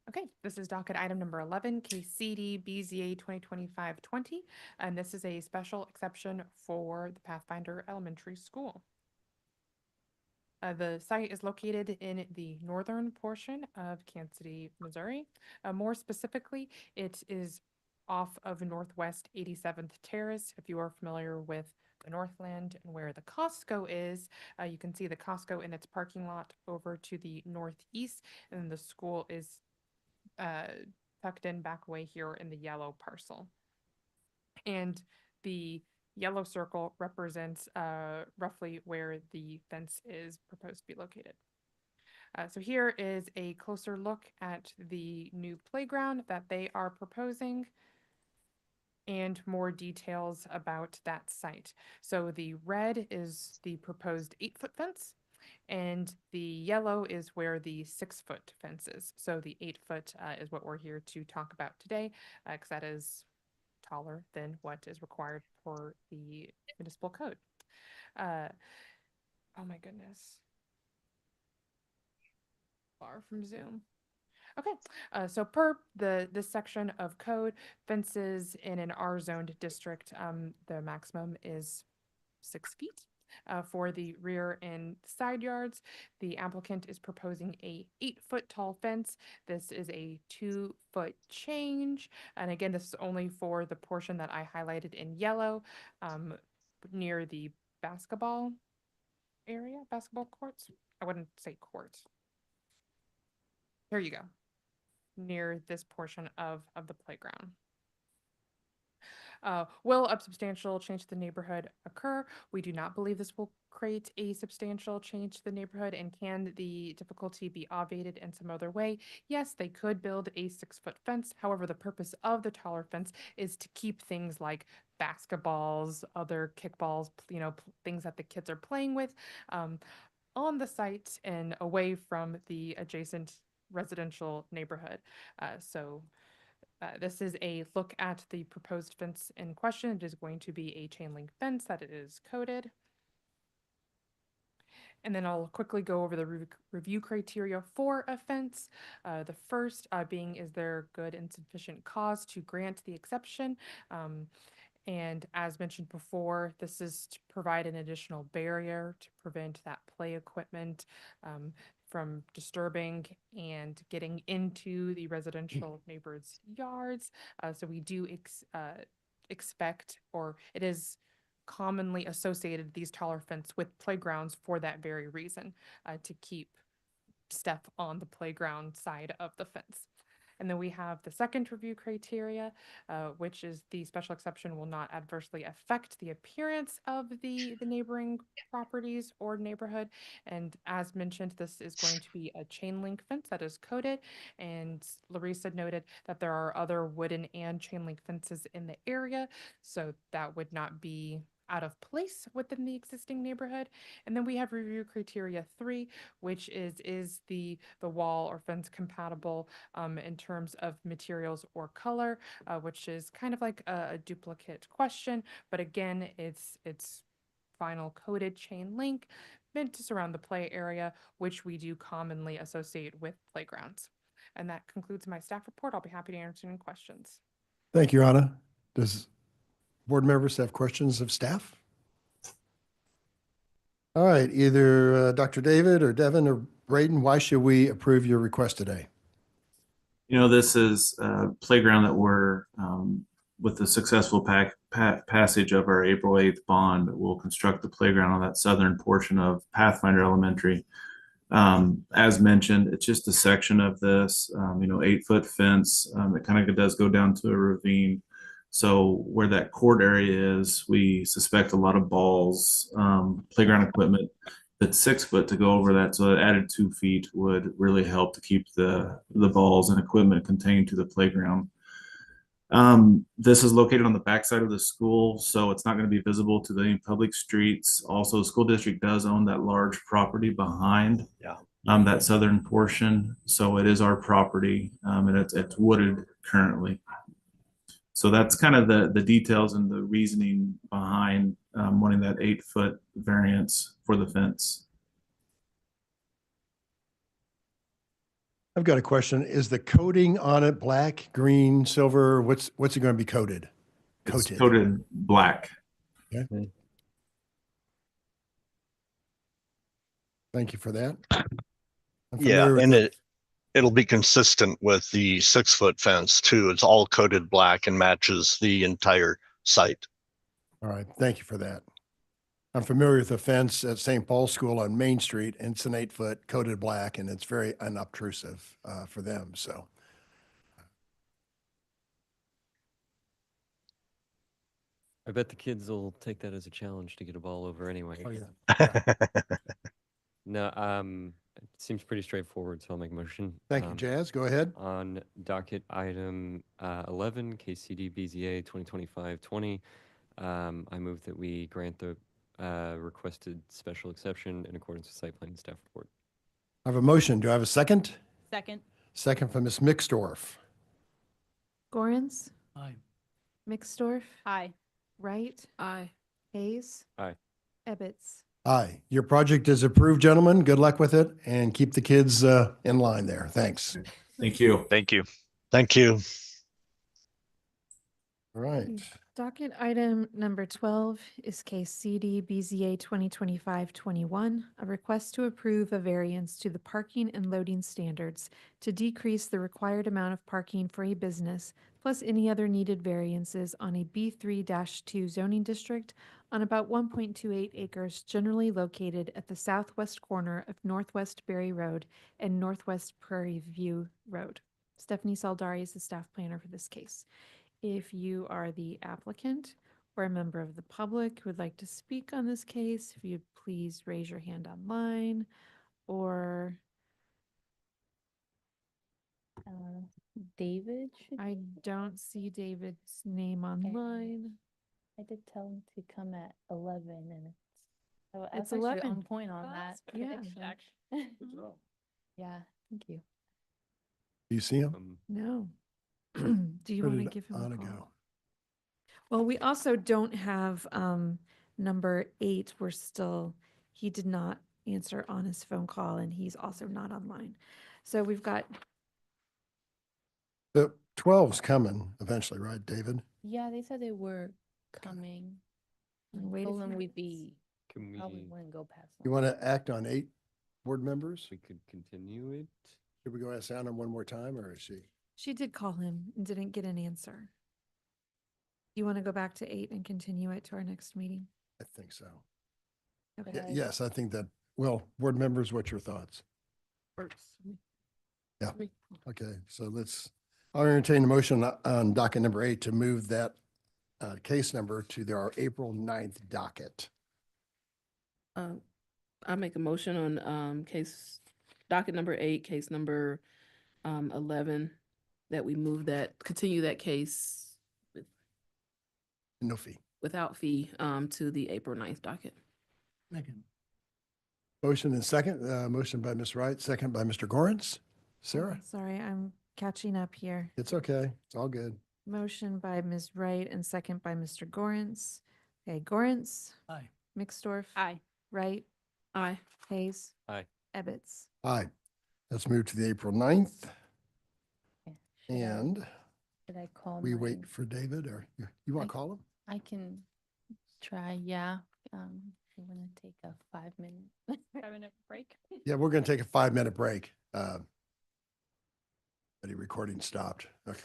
Speaker 22: Okay, this is docket item number 11, case CD BZA 2025-20, and this is a special exception for the Pathfinder Elementary School. The site is located in the northern portion of Kansas City, Missouri. More specifically, it is off of Northwest 87th Terrace. If you are familiar with the Northland and where the Costco is, you can see the Costco in its parking lot over to the northeast, and the school is tucked in back away here in the yellow parcel. And the yellow circle represents roughly where the fence is proposed to be located. So here is a closer look at the new playground that they are proposing and more details about that site. So the red is the proposed 8-foot fence, and the yellow is where the 6-foot fence is. So the 8-foot is what we're here to talk about today, because that is taller than what is required for the municipal code. Oh my goodness. Far from Zoom. Okay, so per this section of code, fences in an R-zoned district, the maximum is 6 feet. For the rear and side yards, the applicant is proposing a 8-foot tall fence. This is a 2-foot change. And again, this is only for the portion that I highlighted in yellow, near the basketball area, basketball courts. I wouldn't say courts. Here you go. Near this portion of the playground. Will a substantial change to the neighborhood occur? We do not believe this will create a substantial change to the neighborhood. And can the difficulty be obviated in some other way? Yes, they could build a 6-foot fence. However, the purpose of the taller fence is to keep things like basketballs, other kickballs, things that the kids are playing with, on the site and away from the adjacent residential neighborhood. This is a look at the proposed fence in question. It is going to be a chain link fence that it is coded. And then I'll quickly go over the review criteria for a fence. The first being, is there good and sufficient cause to grant the exception? And as mentioned before, this is to provide an additional barrier to prevent that play equipment from disturbing and getting into the residential neighbors' yards. So we do expect, or it is commonly associated, these taller fence with playgrounds for that very reason, to keep stuff on the playground side of the fence. And then we have the second review criteria, which is the special exception will not adversely affect the appearance of the neighboring properties or neighborhood. And as mentioned, this is going to be a chain link fence that is coded. And Larissa noted that there are other wooden and chain link fences in the area, so that would not be out of place within the existing neighborhood. And then we have review criteria 3, which is the wall or fence compatible in terms of materials or color, which is kind of like a duplicate question, but again, it's vinyl coated chain link meant to surround the play area, which we do commonly associate with playgrounds. And that concludes my staff report. I'll be happy to answer any questions.
Speaker 1: Thank you, Anna. Does board members have questions of staff? All right, either Dr. David or Devin or Braden, why should we approve your request today?
Speaker 5: You know, this is a playground that we're, with the successful passage of our April 8th bond, we'll construct the playground on that southern portion of Pathfinder Elementary. As mentioned, it's just a section of this, 8-foot fence that kind of does go down to a ravine. So where that court area is, we suspect a lot of balls, playground equipment that's 6 foot to go over that. So that added 2 feet would really help to keep the balls and equipment contained to the playground. This is located on the backside of the school, so it's not going to be visible to the public streets. Also, the school district does own that large property behind that southern portion. So it is our property, and it's wooded currently. So that's kind of the details and the reasoning behind wanting that 8-foot variance for the fence.
Speaker 1: I've got a question. Is the coating on it black, green, silver? What's it going to be coated?
Speaker 5: It's coated black.
Speaker 1: Okay. Thank you for that. I'm
Speaker 21: Yeah,
Speaker 1: familiar with
Speaker 21: and
Speaker 1: the-
Speaker 21: it'll be consistent with the 6-foot fence too. It's all coated black and matches the entire site.
Speaker 1: All right, thank you for that. I'm familiar with the fence at St. Paul's School on Main Street, and it's an 8-foot coated black, and it's very unobtrusive for them, so.
Speaker 4: I bet the kids will take that as a challenge to get a ball over anyway.
Speaker 1: Oh, yeah.
Speaker 4: No, it seems pretty straightforward, so I'll make a motion.
Speaker 1: Thank you, Jazz. Go ahead.
Speaker 4: On docket item 11, KCD BZA 2025-20, I move that we grant the requested special exception in accordance with site plan and staff report.
Speaker 1: I have a motion. Do I have a second?
Speaker 10: Second.
Speaker 1: Second from Ms. Mixdorf.
Speaker 3: Gorens,
Speaker 11: Aye.
Speaker 3: Mixdorf,
Speaker 10: Aye.
Speaker 3: Wright,
Speaker 2: Aye.
Speaker 3: Hayes,
Speaker 4: Aye.
Speaker 3: Ebbets.
Speaker 1: Aye. Your project is approved, gentlemen. Good luck with it, and keep the kids in line there. Thanks.
Speaker 5: Thank you.
Speaker 20: Thank you.
Speaker 21: Thank you.
Speaker 1: All right.
Speaker 3: Docket item number 12 is case CD BZA 2025-21, a request to approve a variance to the parking and loading standards to decrease the required amount of parking for a business, plus any other needed variances on a B3-2 zoning district on about 1.28 acres generally located at the southwest corner of Northwest Berry Road and Northwest Prairie View Road. Stephanie Saldari is the staff planner for this case. If you are the applicant or a member of the public who would like to speak on this case, if you'd please raise your hand online or
Speaker 14: David
Speaker 3: I don't see David's name online.
Speaker 14: I did tell him to come at 11 and
Speaker 3: It's
Speaker 14: actually
Speaker 3: 11.
Speaker 14: on point on that.
Speaker 3: Yeah.
Speaker 14: Yeah, thank you.
Speaker 1: Do you see him?
Speaker 3: No. Do you
Speaker 1: Put
Speaker 3: want to
Speaker 1: it
Speaker 3: give him
Speaker 1: on
Speaker 3: a
Speaker 1: a
Speaker 3: call?
Speaker 1: go.
Speaker 3: Well, we also don't have number 8. He did not answer on his phone call and he's also not online. So we've got,
Speaker 1: The 12's coming eventually, right, David?
Speaker 14: Yeah, they said they were coming.
Speaker 3: wait a
Speaker 14: Told
Speaker 3: few
Speaker 14: them we'd
Speaker 3: minutes.
Speaker 14: be,
Speaker 4: Can
Speaker 14: probably
Speaker 4: we,
Speaker 14: wouldn't go past.
Speaker 1: You want to act on 8 board members?
Speaker 4: we could continue it?
Speaker 1: Should we go ask Anna one more time, or is she?
Speaker 3: She did call him and didn't get an answer. You want to go back to 8 and continue it to our next meeting?
Speaker 1: I think so.
Speaker 3: Okay.
Speaker 1: Yes, I think that, well, board members, what's your thoughts? Yeah. Okay, so I'll entertain the motion on docket number 8 to move that case number to our April 9th docket.
Speaker 2: I make a motion on docket number 8, case number 11, that we continue that case
Speaker 1: No fee.
Speaker 2: without fee to the April 9th docket.
Speaker 1: Motion and second, motion by Ms. Wright, second by Mr. Gorens. Sarah,
Speaker 3: Sorry, I'm catching up here.
Speaker 1: it's okay. It's all good.
Speaker 3: Motion by Ms. Wright and second by Mr. Gorens. Okay, Gorens.
Speaker 11: Aye.
Speaker 3: Mixdorf.
Speaker 10: Aye.
Speaker 3: Wright.
Speaker 2: Aye.
Speaker 3: Hayes.
Speaker 4: Aye.
Speaker 3: Ebbets.
Speaker 1: Aye. Let's move to the April 9th.
Speaker 14: Okay. Should I-
Speaker 1: And
Speaker 14: Should I call
Speaker 1: we
Speaker 14: my-
Speaker 1: wait for David, or you want to call him?
Speaker 14: I can try, yeah. I'm gonna take a 5-minute.
Speaker 10: 5-minute break.
Speaker 1: Yeah, we're going to take a 5-minute break. The recording stopped. Okay.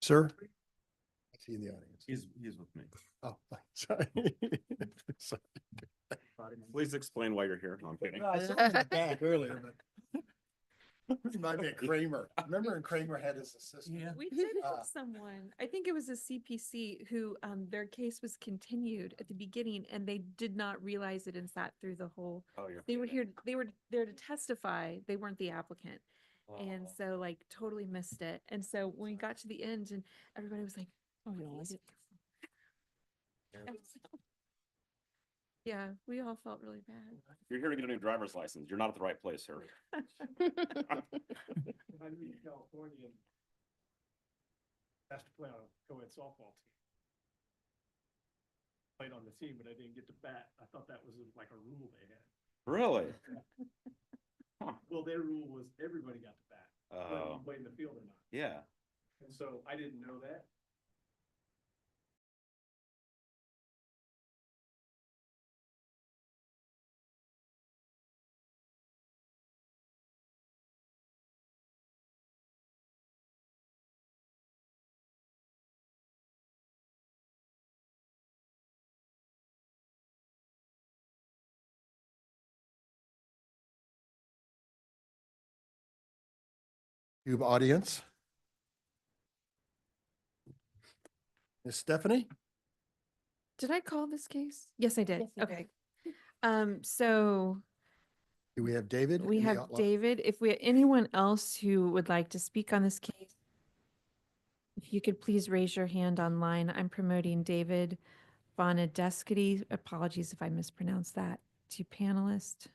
Speaker 1: Sir? I see you in the audience.
Speaker 7: He's with me.
Speaker 1: Oh, sorry. Sorry.
Speaker 7: Please explain why you're here. No, I'm kidding.
Speaker 1: No, I saw him in the back earlier, but might be a Kramer. Remember when Kramer had his assistant?
Speaker 3: Yeah. We did have someone, I think it was a CPC who, their case was continued at the beginning and they did not realize it and sat through the whole.
Speaker 7: Oh, you're
Speaker 3: They were here, they were there to testify. They weren't the applicant. And
Speaker 7: Oh.
Speaker 3: so like totally missed it. And so when we got to the end and everybody was like, oh, you don't like it. Yeah, we all felt really bad.
Speaker 7: You're here to get a new driver's license. You're not at the right place, sir.
Speaker 1: I moved to California and asked to play on a co-ed softball team. Played on the team, but I didn't get to bat. I thought that was like a rule they had.
Speaker 7: Really?
Speaker 1: Well, their rule was everybody got to bat, whether
Speaker 7: Oh.
Speaker 1: you played in the field or not.
Speaker 7: Yeah.
Speaker 1: And so I didn't know that. Tube audience. Miss Stephanie?
Speaker 3: Did I call this case? Yes, I did.
Speaker 14: Yes, you did.
Speaker 3: Okay. So
Speaker 1: Do we have David?
Speaker 3: we
Speaker 1: in the
Speaker 3: have
Speaker 1: outline?
Speaker 3: David. If we, anyone else who would like to speak on this case, if you could please raise your hand online. I'm promoting David Vonadeskety. Apologies if I mispronounced that, to panelist.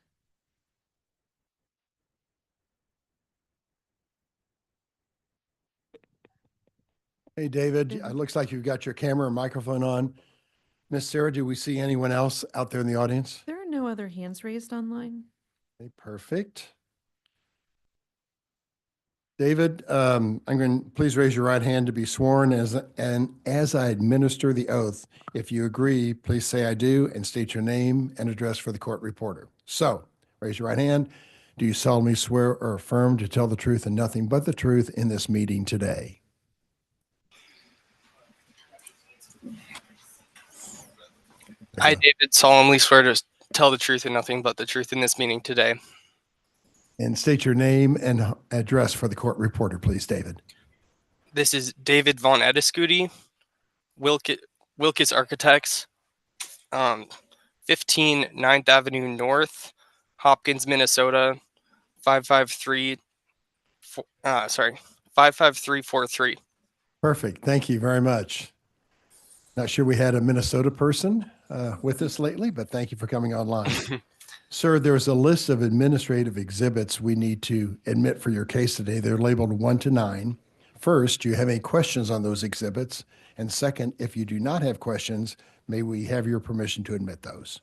Speaker 1: Hey, David,
Speaker 3: David.
Speaker 1: it looks like you've got your camera and microphone on. Miss Sarah, do we see anyone else out there in the audience?
Speaker 3: There are no other hands raised online.
Speaker 1: Okay, perfect. David, I'm going to please raise your right hand to be sworn as I administer the oath. If you agree, please say I do and state your name and address for the court reporter. So raise your right hand. Do you solemnly swear or affirm to tell the truth and nothing but the truth in this meeting today?
Speaker 8: I, David, solemnly swear to tell the truth and nothing but the truth in this meeting today.
Speaker 1: And state your name and address for the court reporter, please, David.
Speaker 8: This is David Von Ediscuti, Wilkes Architects, 15 9th Avenue North, Hopkins, Minnesota, 55343.
Speaker 1: Perfect. Thank you very much. Not sure we had a Minnesota person with us lately, but thank you for coming online. Sir, there's a list of administrative exhibits we need to admit for your case today. They're labeled 1 to 9. First, do you have any questions on those exhibits? And second, if you do not have questions, may we have your permission to admit those?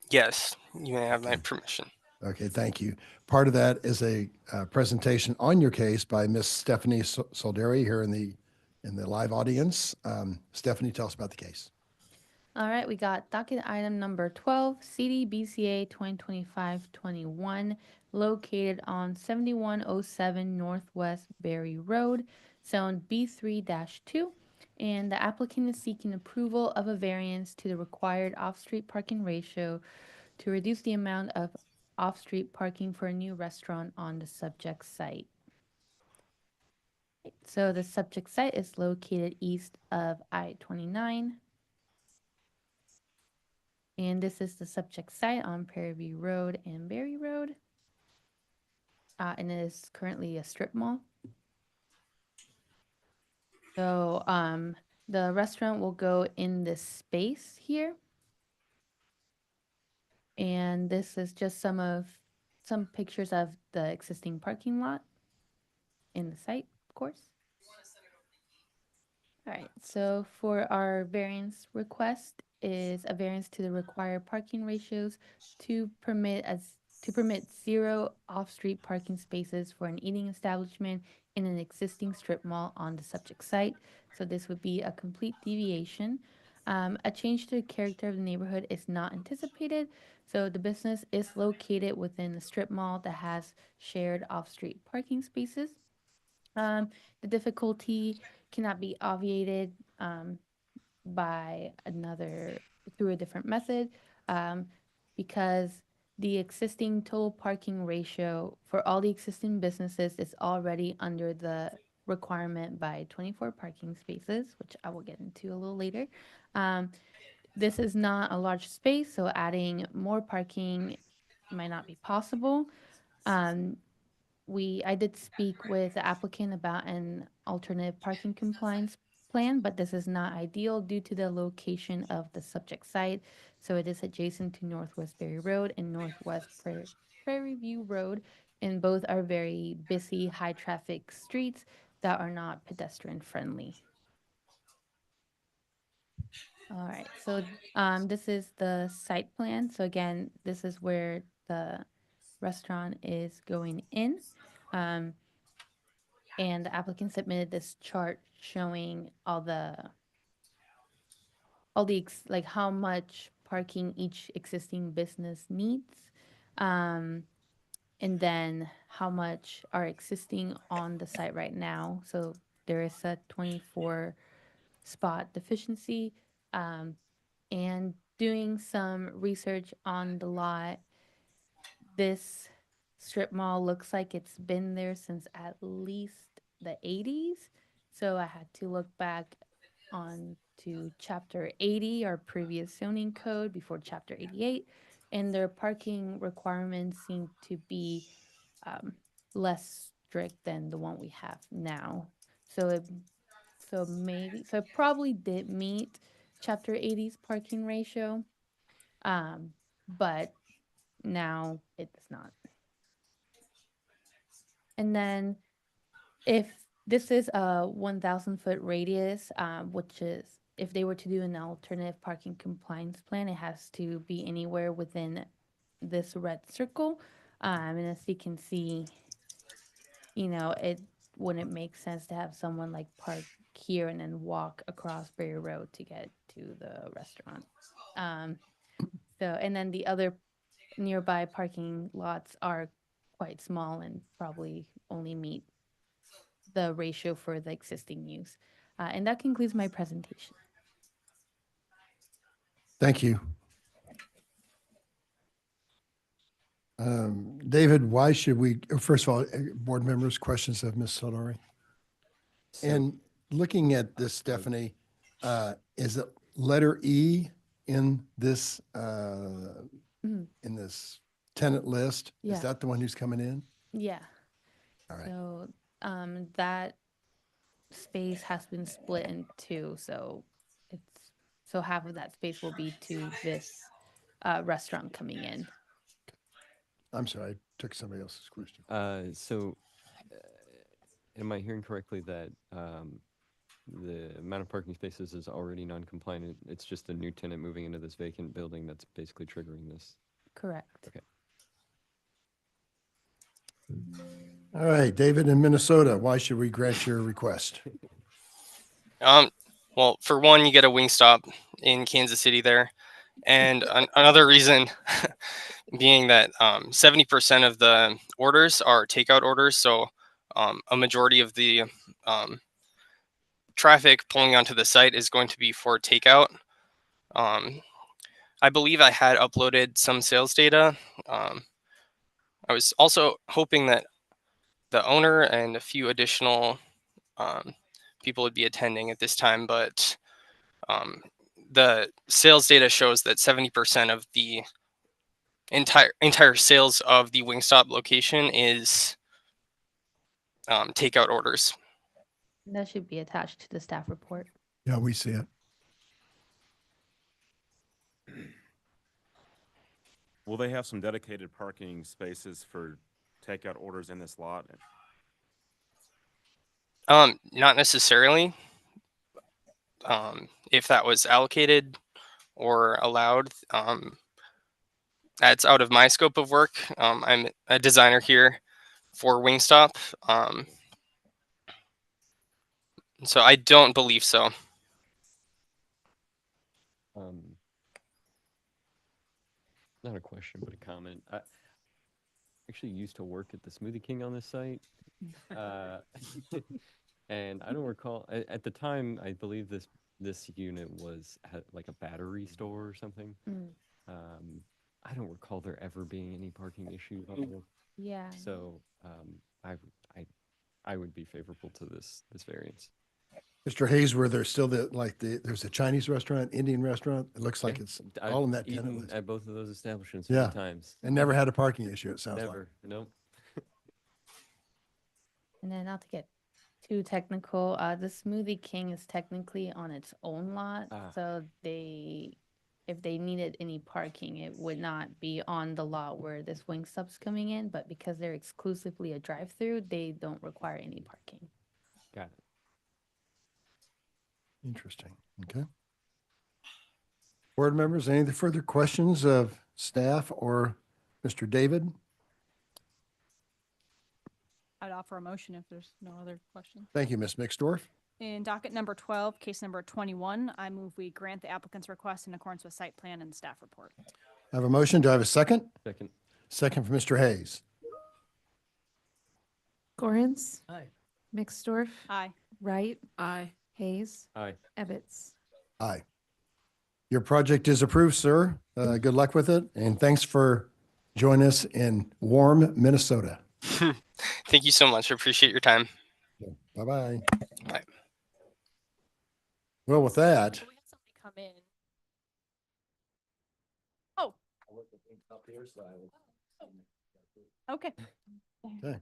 Speaker 8: Yes, you may have my permission.
Speaker 1: Okay, thank you. Part of that is a presentation on your case by Miss Stephanie Solderi here in the live audience. Stephanie, tell us about the case.
Speaker 14: All right, we got docket item number 12, CDBCA 2025-21, located on 7107 Northwest Berry Road, zone B3-2, and the applicant is seeking approval of a variance to the required off-street parking ratio to reduce the amount of off-street parking for a new restaurant on the subject site. So the subject site is located east of I-29. And this is the subject site on Prairie View Road and Berry Road. And it is currently a strip mall. So the restaurant will go in this space here. And this is just some pictures of the existing parking lot in the site, of course. All right, so for our variance request is a variance to the required parking ratios to permit as to permit 0 off-street parking spaces for an eating establishment in an existing strip mall on the subject site. So this would be a complete deviation. A change to the character of the neighborhood is not anticipated. So the business is located within a strip mall that has shared off-street parking spaces. The difficulty cannot be obviated by through a different method, because the existing total parking ratio for all the existing businesses is already under the requirement by 24 parking spaces, which I will get into a little later. This is not a large space, so adding more parking might not be possible. I did speak with the applicant about an alternative parking compliance plan, but this is not ideal due to the location of the subject site. So it is adjacent to Northwest Berry Road and Northwest Prairie View Road, and both are very busy, high traffic streets that are not pedestrian friendly. All right, so this is the site plan. So again, this is where the restaurant is going in. And the applicant submitted this chart showing like how much parking each existing business needs, and then how much are existing on the site right now. So there is a 24 spot deficiency, and doing some research on the lot, this strip mall looks like it's been there since at least the 80s. So I had to look back on to Chapter 80, our previous zoning code before Chapter 88, and their parking requirements seem to be less strict than the one we have now. So it probably did meet Chapter 80's parking ratio, but now it does not. And then if this is a 1,000-foot radius, which is if they were to do an alternative parking compliance plan, it has to be anywhere within this red circle. And as you can see, it wouldn't make sense to have someone like park here and then walk across Berry Road to get to the restaurant. And then the other nearby parking lots are quite small and probably only meet the ratio for the existing use. And that concludes my presentation.
Speaker 1: Thank you. David, why should we, first of all, board members, questions of Ms. Sodori? And looking at this, Stephanie, is it letter E in this in this tenant list?
Speaker 14: Yeah.
Speaker 1: Is that the one who's coming in?
Speaker 14: Yeah.
Speaker 1: All right.
Speaker 14: So that space has been split in two, so half of that space will be to this restaurant coming in.
Speaker 1: I'm sorry, I took somebody else's question.
Speaker 4: Am I hearing correctly that the amount of parking spaces is already non-compliant? It's just a new tenant moving into this vacant building that's basically triggering this?
Speaker 14: Correct.
Speaker 4: Okay.
Speaker 1: All right, David, in Minnesota, why should we grant your request?
Speaker 8: Well, for one, you get a Wingstop in Kansas City there. And another reason being that 70% of the orders are takeout orders. So a majority of the traffic pulling onto the site is going to be for takeout. I believe I had uploaded some sales data. I was also hoping that the owner and a few additional people would be attending at this time, but the sales data shows that 70% of the entire sales of the Wingstop location is takeout orders.
Speaker 14: That should be attached to the staff report.
Speaker 1: Yeah, we see it.
Speaker 7: Will they have some dedicated parking spaces for takeout orders in this lot?
Speaker 8: Not necessarily. If that was allocated or allowed, That's out of my scope of work. I'm a designer here for Wingstop. So I don't believe so.
Speaker 4: Not a question, but a comment. I actually used to work at the Smoothie King on this site. And I don't recall, at the time, I believe this unit had like a battery store or something. I don't recall there ever being any parking issues on it.
Speaker 14: Yeah.
Speaker 4: So I would be favorable to this variance.
Speaker 1: Mr. Hayes, were there still there's a Chinese restaurant, Indian restaurant? It looks like it's all in that tenant
Speaker 4: Eaten
Speaker 1: list.
Speaker 4: at both of those establishments
Speaker 1: Yeah.
Speaker 4: many times.
Speaker 1: And never had a parking issue, it sounds like.
Speaker 4: Never, nope.
Speaker 14: And then not to get too technical, the Smoothie King is technically on its own lot. So if they needed any parking, it would not be on the lot where this Wingstop's coming in, but because they're exclusively a drive-through, they don't require any parking.
Speaker 4: Got it.
Speaker 1: Interesting. Okay. Board members, any further questions of staff or Mr. David?
Speaker 10: I'd offer a motion if there's no other questions.
Speaker 1: Thank you, Ms. Mixdorf.
Speaker 10: In docket number 12, case number 21, I move we grant the applicant's request in accordance with site plan and staff report.
Speaker 1: I have a motion. Do I have a second?
Speaker 4: Second.
Speaker 1: Second for Mr. Hayes.
Speaker 3: Gorens?
Speaker 11: Aye.
Speaker 3: Mixdorf?
Speaker 10: Aye.
Speaker 3: Wright?
Speaker 2: Aye.
Speaker 3: Hayes?
Speaker 4: Aye.
Speaker 3: Ebbets?
Speaker 1: Aye. Your project is approved, sir. Good luck with it. And thanks for joining us in warm Minnesota.
Speaker 8: Thank you so much. I appreciate your time.
Speaker 1: Bye-bye.
Speaker 8: Bye.
Speaker 1: Well, with that,
Speaker 10: We had somebody come in. Oh. Okay.
Speaker 1: okay.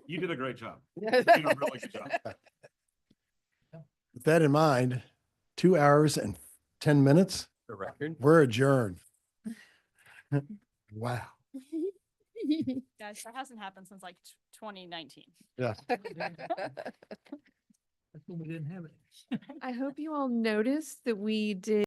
Speaker 7: You did a great job. You did a really good job.
Speaker 1: With that in mind, 2 hours and 10 minutes.
Speaker 4: The record.
Speaker 1: We're adjourned. Wow.
Speaker 10: Guys, that hasn't happened since like 2019.
Speaker 1: Yeah.
Speaker 11: That's when we didn't have it.
Speaker 3: I hope you all noticed that we did